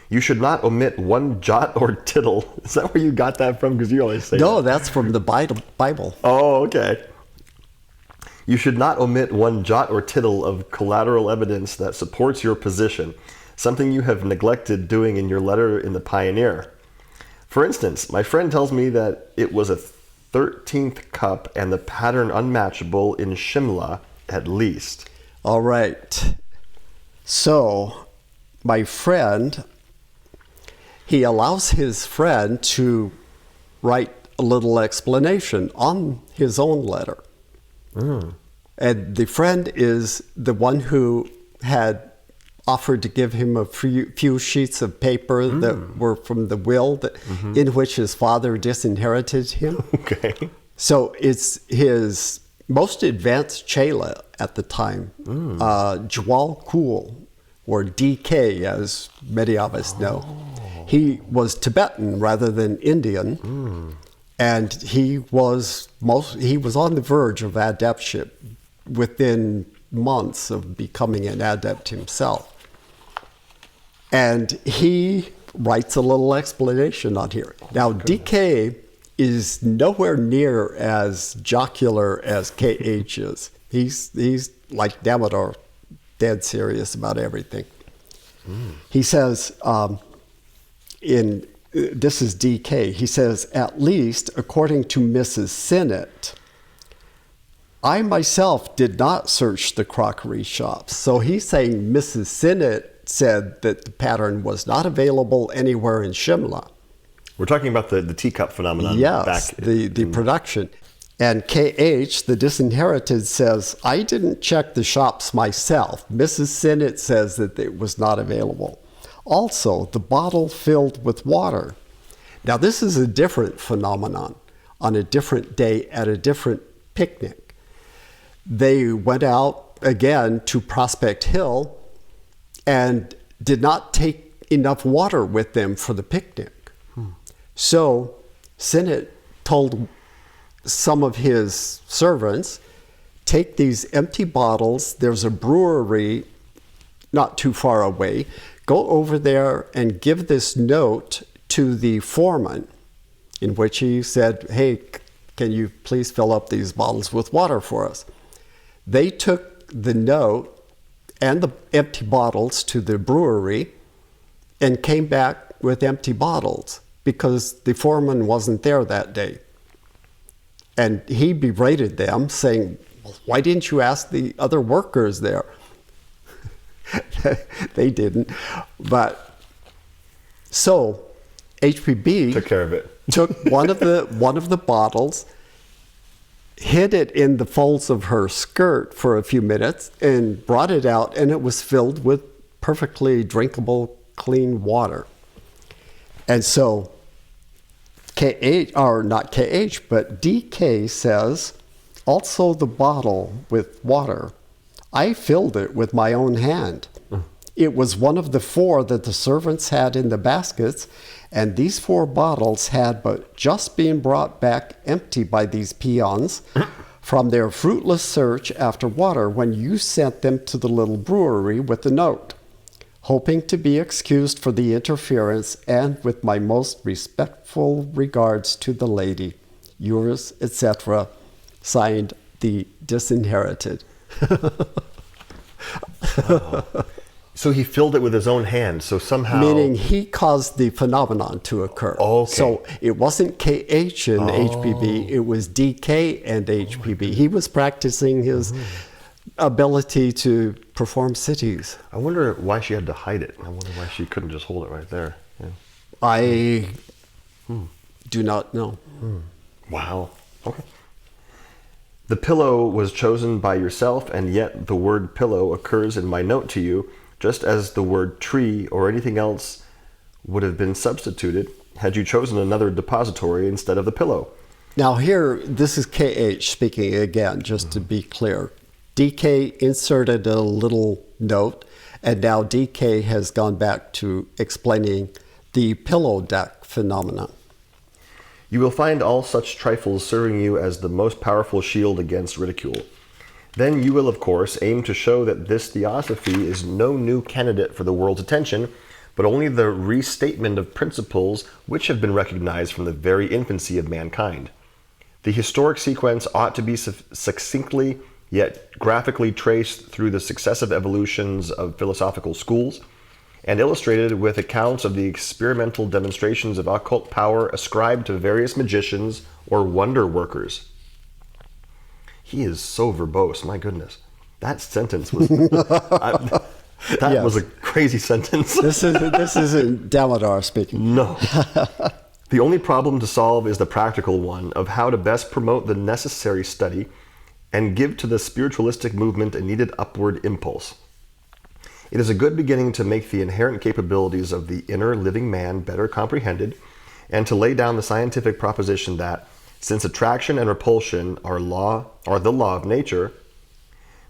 You should not omit one jot or tittle. Is that where you got that from? Because you always say No, that. that's from the Bible. Oh, okay. You should not omit one jot or tittle of collateral evidence that supports your position, something you have neglected doing in your letter in the Pioneer. For instance, my friend tells me that it was a 13th cup and the pattern unmatchable in Shimla at least. All right. So, my friend, he allows his friend to write a little explanation on his own letter. And the friend is the one who had offered to give him a few sheets of paper that were from the will that, in which his father disinherited him. Okay. So it's his most advanced chela at the time, Jwal Kul, or DK, as many of us know. He was Tibetan rather than Indian, and he was on the verge of adeptship within months of becoming an adept himself. And he writes a little explanation on here. Now, DK is nowhere near as jocular as KH is. He's like Damodar, dead serious about everything. He says, this is DK, he says, at least according to Mrs. Sinnott, I myself did not search the crockery shops. So he's saying Mrs. Sinnott said that the pattern was not available anywhere in Shimla. We're talking about the teacup phenomenon. Yes, the production. And KH, the disinherited, says, I didn't check the shops myself. Mrs. Sinnott says that it was not available. Also, the bottle filled with water. Now, this is a different phenomenon on a different day at a different picnic. They went out again to Prospect Hill and did not take enough water with them for the picnic. So Sinnott told some of his servants, take these empty bottles, there's a brewery not too far away, go over there and give this note to the foreman, in which he said, hey, can you please fill up these bottles with water for us? They took the note and the empty bottles to the brewery and came back with empty bottles because the foreman wasn't there that day. And he berated them, saying, well, why didn't you ask the other workers there? They didn't. But so HPB took care of it. Took one of the bottles, hid it in the folds of her skirt for a few minutes, and brought it out, and it was filled with perfectly drinkable, clean water. And so KH, or not KH, but DK says, also the bottle with water, I filled it with my own hand. It was one of the 4 that the servants had in the baskets, and these 4 bottles had but just been brought back empty by these peons from their fruitless search after water when you sent them to the little brewery with the note, hoping to be excused for the interference, and with my most respectful regards to the lady, yours, etc., signed the disinherited. So he filled it with his own hand. So somehow, meaning he caused the phenomenon to occur. Okay. So it wasn't KH and HPB, it was DK and HPB. He was practicing his ability to perform cities. I wonder why she had to hide it. I wonder why she couldn't just hold it right there. Yeah. I do not know. Wow. Okay. The pillow was chosen by yourself, and yet the word pillow occurs in my note to you, just as the word tree or anything else would have been substituted had you chosen another depository instead of the pillow. Now here, this is KH speaking again, just to be clear. DK inserted a little note, and now DK has gone back to explaining the pillow deck phenomenon. You will find all such trifles serving you as the most powerful shield against ridicule. Then you will, of course, aim to show that this theosophy is no new candidate for the world's attention, but only the restatement of principles which have been recognized from the very infancy of mankind. The historic sequence ought to be succinctly yet graphically traced through the successive evolutions of philosophical schools, and illustrated with accounts of the experimental demonstrations of occult power ascribed to various magicians or wonder workers. He is so verbose, my goodness. That sentence was... That was a crazy sentence. This isn't Damodar speaking. No. The only problem to solve is the practical one of how to best promote the necessary study and give to the spiritualistic movement a needed upward impulse. It is a good beginning to make the inherent capabilities of the inner living man better comprehended, and to lay down the scientific proposition that, since attraction and repulsion are the law of nature,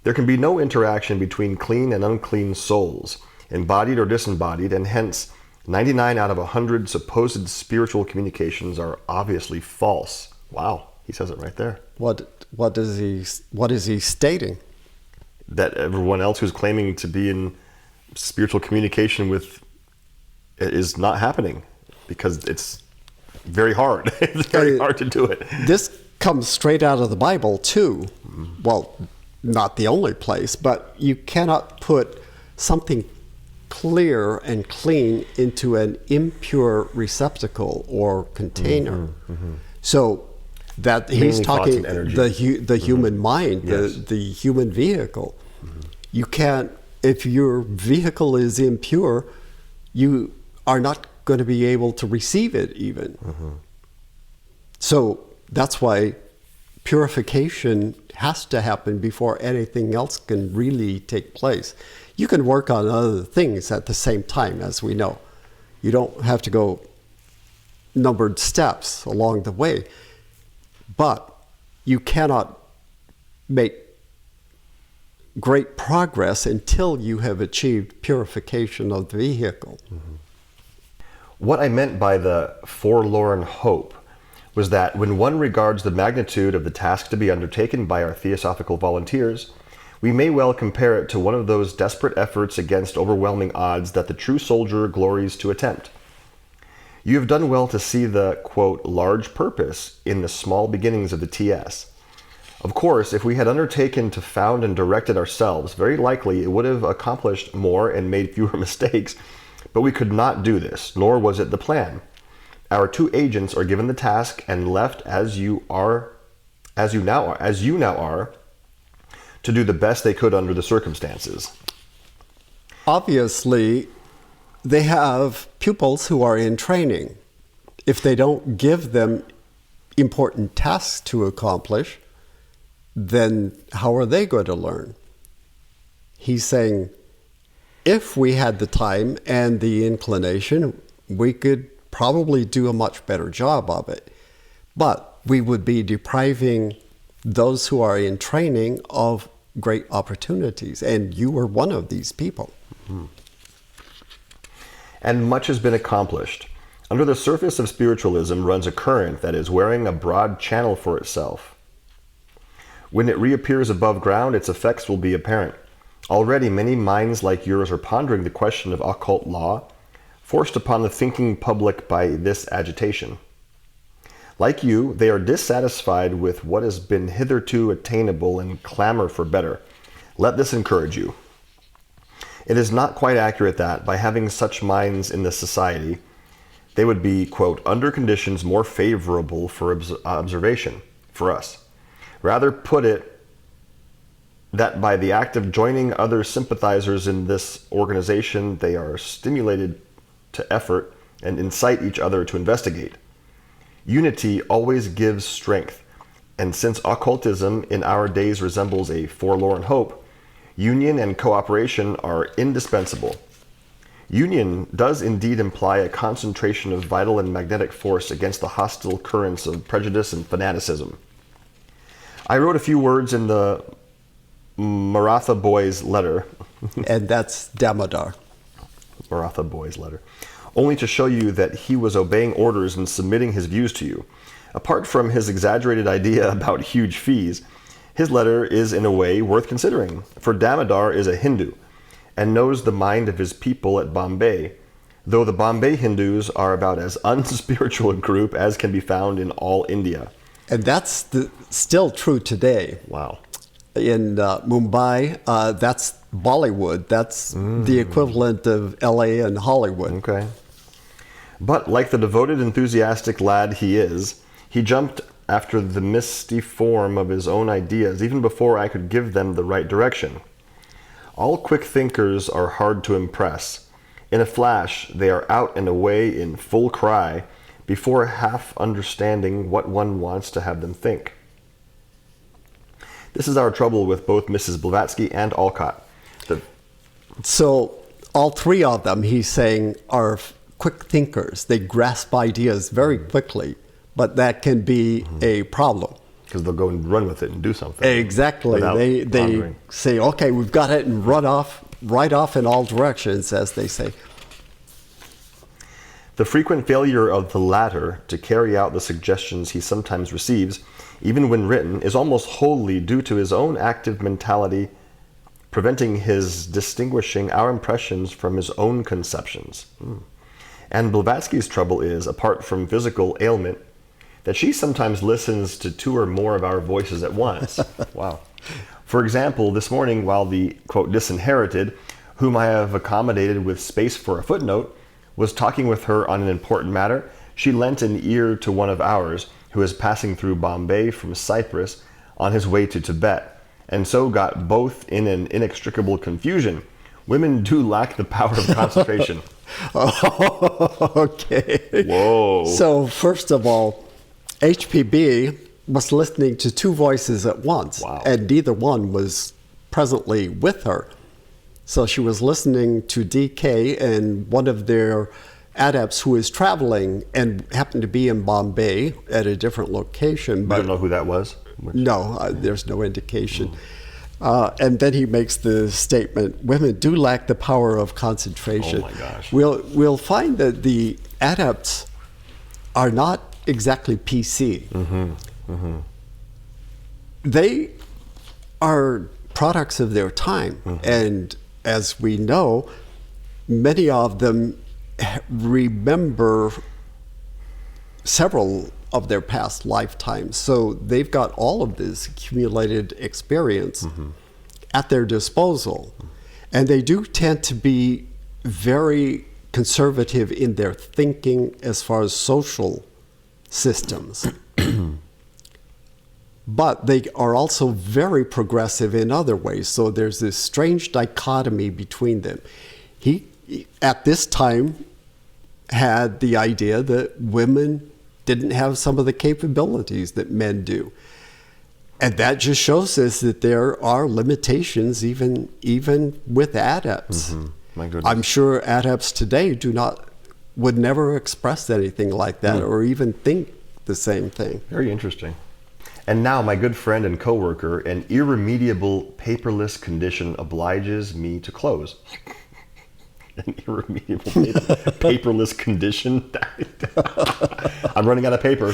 there can be no interaction between clean and unclean souls, embodied or disembodied, and hence 99 out of 100 supposed spiritual communications are obviously false. Wow, he says it right there. What is he stating? That everyone else who's claiming to be in spiritual communication with is not happening because it's very hard. It's very hard to do it. This comes straight out of the Bible, too. Well, not the only place, but you cannot put something clear and clean into an impure receptacle or container. So that he's Mainly thoughts talking and energy. the human mind, Yes. the human vehicle. You can't, if your vehicle is impure, you are not going to be able to receive it even. So that's why purification has to happen before anything else can really take place. You can work on other things at the same time, as we know. You don't have to go numbered steps along the way, but you cannot make great progress until you have achieved purification of the vehicle. What I meant by the forlorn hope was that when one regards the magnitude of the task to be undertaken by our theosophical volunteers, we may well compare it to one of those desperate efforts against overwhelming odds that the true soldier glories to attempt. You have done well to see the, quote, large purpose in the small beginnings of the TS. Of course, if we had undertaken to found and direct it ourselves, very likely it would have accomplished more and made fewer mistakes, but we could not do this, nor was it the plan. Our two agents are given the task and left as you now are, to do the best they could under the circumstances. Obviously, they have pupils who are in training. If they don't give them important tasks to accomplish, then how are they going to learn? He's saying, if we had the time and the inclination, we could probably do a much better job of it. But we would be depriving those who are in training of great opportunities. And you are one of these people. And much has been accomplished. Under the surface of spiritualism runs a current that is wearing a broad channel for itself. When it reappears above ground, its effects will be apparent. Already many minds like yours are pondering the question of occult law, forced upon the thinking public by this agitation. Like you, they are dissatisfied with what has been hitherto attainable and clamor for better. Let this encourage you. It is not quite accurate that, by having such minds in the society, they would be, quote, under conditions more favorable for observation for us. Rather put it that by the act of joining other sympathizers in this organization, they are stimulated to effort and incite each other to investigate. Unity always gives strength, and since occultism in our days resembles a forlorn hope, union and cooperation are indispensable. Union does indeed imply a concentration of vital and magnetic force against the hostile currents of prejudice and fanaticism. I wrote a few words in the Maratha Boy's letter. And that's Damodar. Maratha Boy's letter. Only to show you that he was obeying orders and submitting his views to you. Apart from his exaggerated idea about huge fees, his letter is in a way worth considering, for Damodar is a Hindu and knows the mind of his people at Bombay, though the Bombay Hindus are about as unspiritual a group as can be found in all India. And that's still true today. Wow. In Mumbai, that's Bollywood. That's the equivalent of LA and Hollywood. Okay. But like the devoted, enthusiastic lad he is, he jumped after the misty form of his own ideas even before I could give them the right direction. All quick thinkers are hard to impress. In a flash, they are out and away in full cry before half understanding what one wants to have them think. This is our trouble with both Mrs. Blavatsky and Alcott. So all three of them, he's saying, are quick thinkers. They grasp ideas very quickly, but that can be a problem. Because they'll go and run with it and do something. Exactly. They pondering. say, okay, we've got it, and run off, right off in all directions, as they say. The frequent failure of the latter to carry out the suggestions he sometimes receives, even when written, is almost wholly due to his own active mentality, preventing his distinguishing our impressions from his own conceptions. And Blavatsky's trouble is, apart from physical ailment, that she sometimes listens to two or more of our voices at once. Wow. For example, this morning, while the, quote, disinherited, whom I have accommodated with space for a footnote, was talking with her on an important matter, she lent an ear to one of ours, who is passing through Bombay from Cyprus on his way to Tibet, and so got both in an inextricable confusion. Women do lack the power of concentration. Oh, okay. Whoa. So first of all, HPB was listening to two voices at once, Wow. and neither one was presently with her. So she was listening to DK and one of their adepts who is traveling and happened to be in Bombay at a different location. You But don't know who that was? no, there's no indication. And then he makes the statement, women do lack the power of concentration. Oh my gosh. We'll find that the adepts are not exactly PC. They are products of their time. And as we know, many of them remember several of their past lifetimes. So they've got all of this accumulated experience at their disposal. And they do tend to be very conservative in their thinking as far as social systems. But they are also very progressive in other ways. So there's this strange dichotomy between them. He, at this time, had the idea that women didn't have some of the capabilities that men do. And that just shows us that there are limitations even with adepts. My goodness. I'm sure adepts today would never express anything like that or even think the same thing. Very interesting. And now, my good friend and coworker, an irremediable paperless condition obliges me to close. An irremediable paperless condition. I'm running out of paper.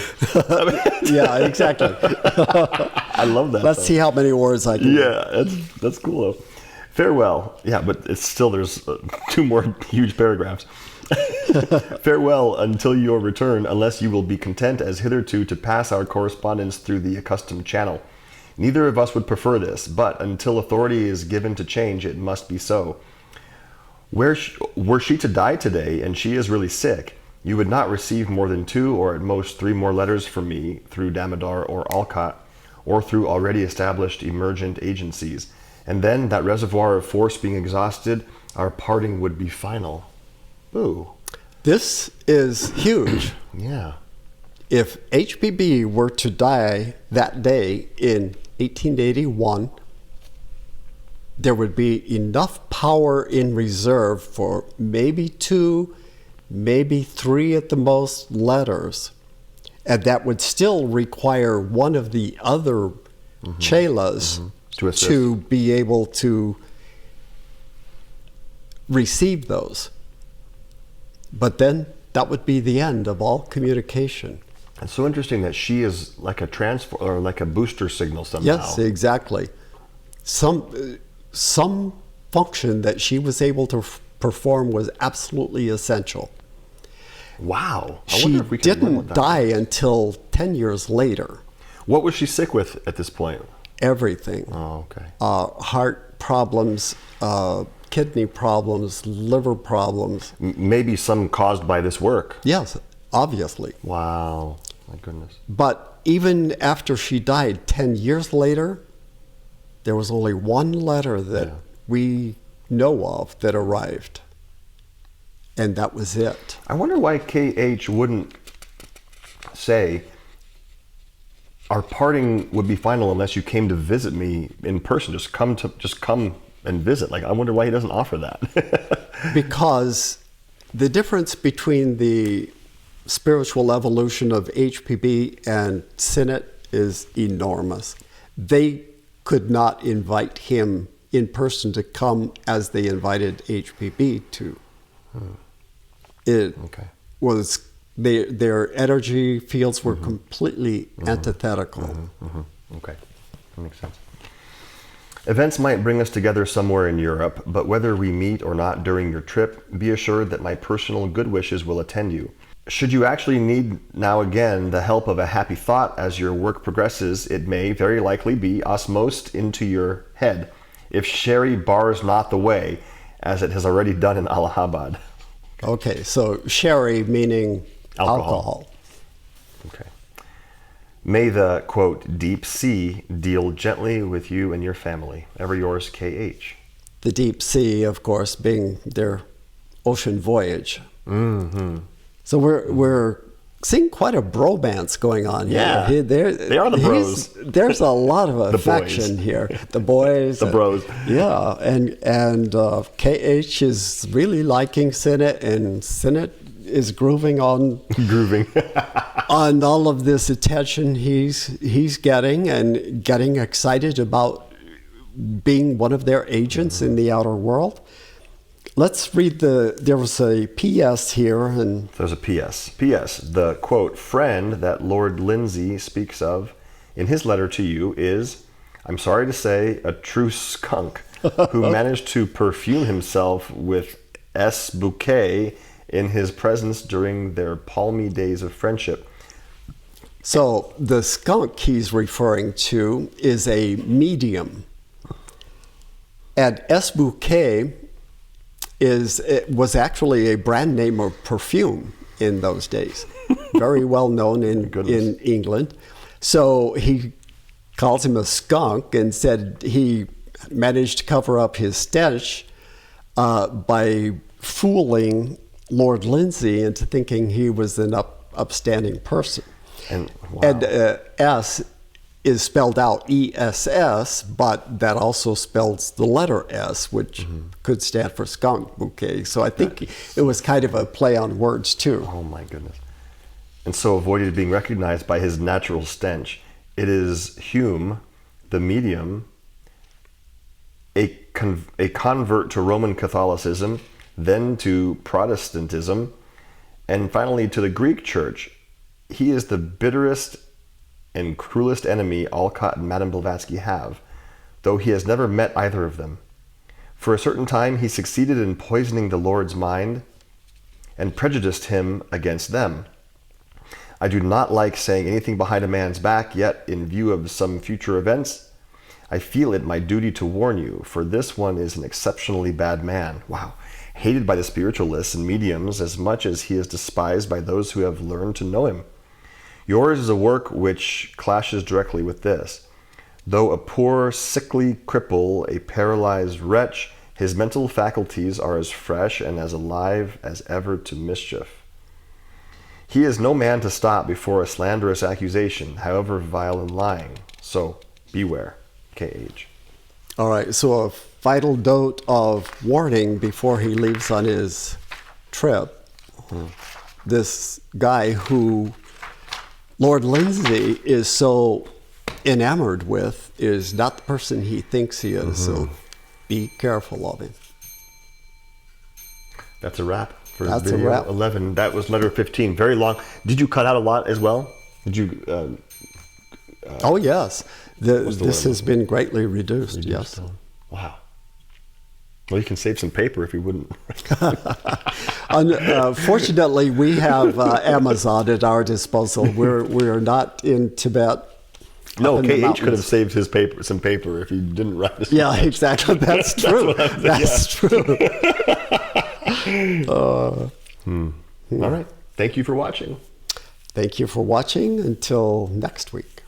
Yeah, exactly. I love that. Let's though. see how many words I can. Yeah, that's cool though. Farewell. Yeah, but it's still, there's two more huge paragraphs. Farewell until your return, unless you will be content as hitherto to pass our correspondence through the accustomed channel. Neither of us would prefer this, but until authority is given to change, it must be so. Were she to die today, and she is really sick, you would not receive more than 2 or at most 3 more letters from me through Damodar or Alcott, or through already established emergent agencies. And then, that reservoir of force being exhausted, our parting would be final. Ooh. This is huge. Yeah. If HPB were to die that day in 1881, there would be enough power in reserve for maybe 2, maybe 3 at the most letters. And that would still require one of the other chelas to be able to receive those. But then that would be the end of all communication. It's so interesting that she is like a transfer or like a booster signal somehow. Yes, exactly. Some function that she was able to perform was absolutely essential. Wow. I She wonder if we can run with didn't that. die until 10 years later. What was she sick with at this point? Everything. Oh, okay. Heart problems, kidney problems, liver problems. Maybe some caused by this work. Yes, obviously. Wow. My goodness. But even after she died 10 years later, there was only one letter that we know of that arrived. And that was it. I wonder why KH wouldn't say, our parting would be final unless you came to visit me in person. Just come and visit. Like, I wonder why he doesn't offer that. Because the difference between the spiritual evolution of HPB and Sinnett is enormous. They could not invite him in person to come as they invited HPB to. It was their energy fields were completely antithetical. Okay, that makes sense. Events might bring us together somewhere in Europe, but whether we meet or not during your trip, be assured that my personal good wishes will attend you. Should you actually need now again the help of a happy thought as your work progresses, it may very likely be osmosed into your head, if sherry bars not the way, as it has already done in Allahabad. Okay, so sherry meaning alcohol. Okay. May the, quote, deep sea deal gently with you and your family. Ever yours, KH. The deep sea, of course, being their ocean voyage. Mm-hmm. So we're seeing quite a bromance going on here. Yeah, they are the bros. There's a lot of The affection boys. here. The boys. The bros. Yeah, and KH is really liking Sinnott, and Sinnott is grooving on Grooving. on all of this attention he's getting, and getting excited about being one of their agents in the outer world. Let's read there was a PS here, and There's a PS. PS, the, quote, friend that Lord Lindsay speaks of in his letter to you is, I'm sorry to say, a true skunk who managed to perfume himself with S. Bouquet in his presence during their palmy days of friendship. so the skunk he's referring to is a medium. And S. Bouquet was actually a brand name of perfume in those days, very well known in England. So he calls him a skunk and said he managed to cover up his stench by fooling Lord Lindsay into thinking he was an upstanding person. And, wow. And S is spelled out ESS, but that also spells the letter S, which could stand for skunk bouquet. So I think it was kind of a play on words too. Oh my goodness. And so avoided being recognized by his natural stench. It is Hume, the medium, a convert to Roman Catholicism, then to Protestantism, and finally to the Greek Church. He is the bitterest and cruelest enemy Alcott and Madame Blavatsky have, though he has never met either of them. For a certain time he succeeded in poisoning the Lord's mind and prejudiced him against them. I do not like saying anything behind a man's back, yet in view of some future events, I feel it my duty to warn you, for this one is an exceptionally bad man. Wow. Hated by the spiritualists and mediums as much as he is despised by those who have learned to know him. Yours is a work which clashes directly with this. Though a poor, sickly cripple, a paralyzed wretch, his mental faculties are as fresh and as alive as ever to mischief. He is no man to stop before a slanderous accusation, however vile and lying. So beware, KH. All right, so a vital note of warning before he leaves on his trip. This guy who Lord Lindsay is so enamored with is not the person he thinks he is, so be careful of him. That's a wrap for That's a video wrap. 11. That was letter 15. Very long. Did you cut out a lot as well? Did you? Oh, yes. What's the This word? has been greatly reduced, yes. Wow. Well, you can save some paper if you wouldn't. Fortunately, we have Amazon at our disposal. We're not in Tibet. No, up in the KH could have mountains. saved his paper, some paper, if he didn't write this. Yeah, exactly. That's true. That's true. All right. Thank you for watching. Thank you for watching. Until next week.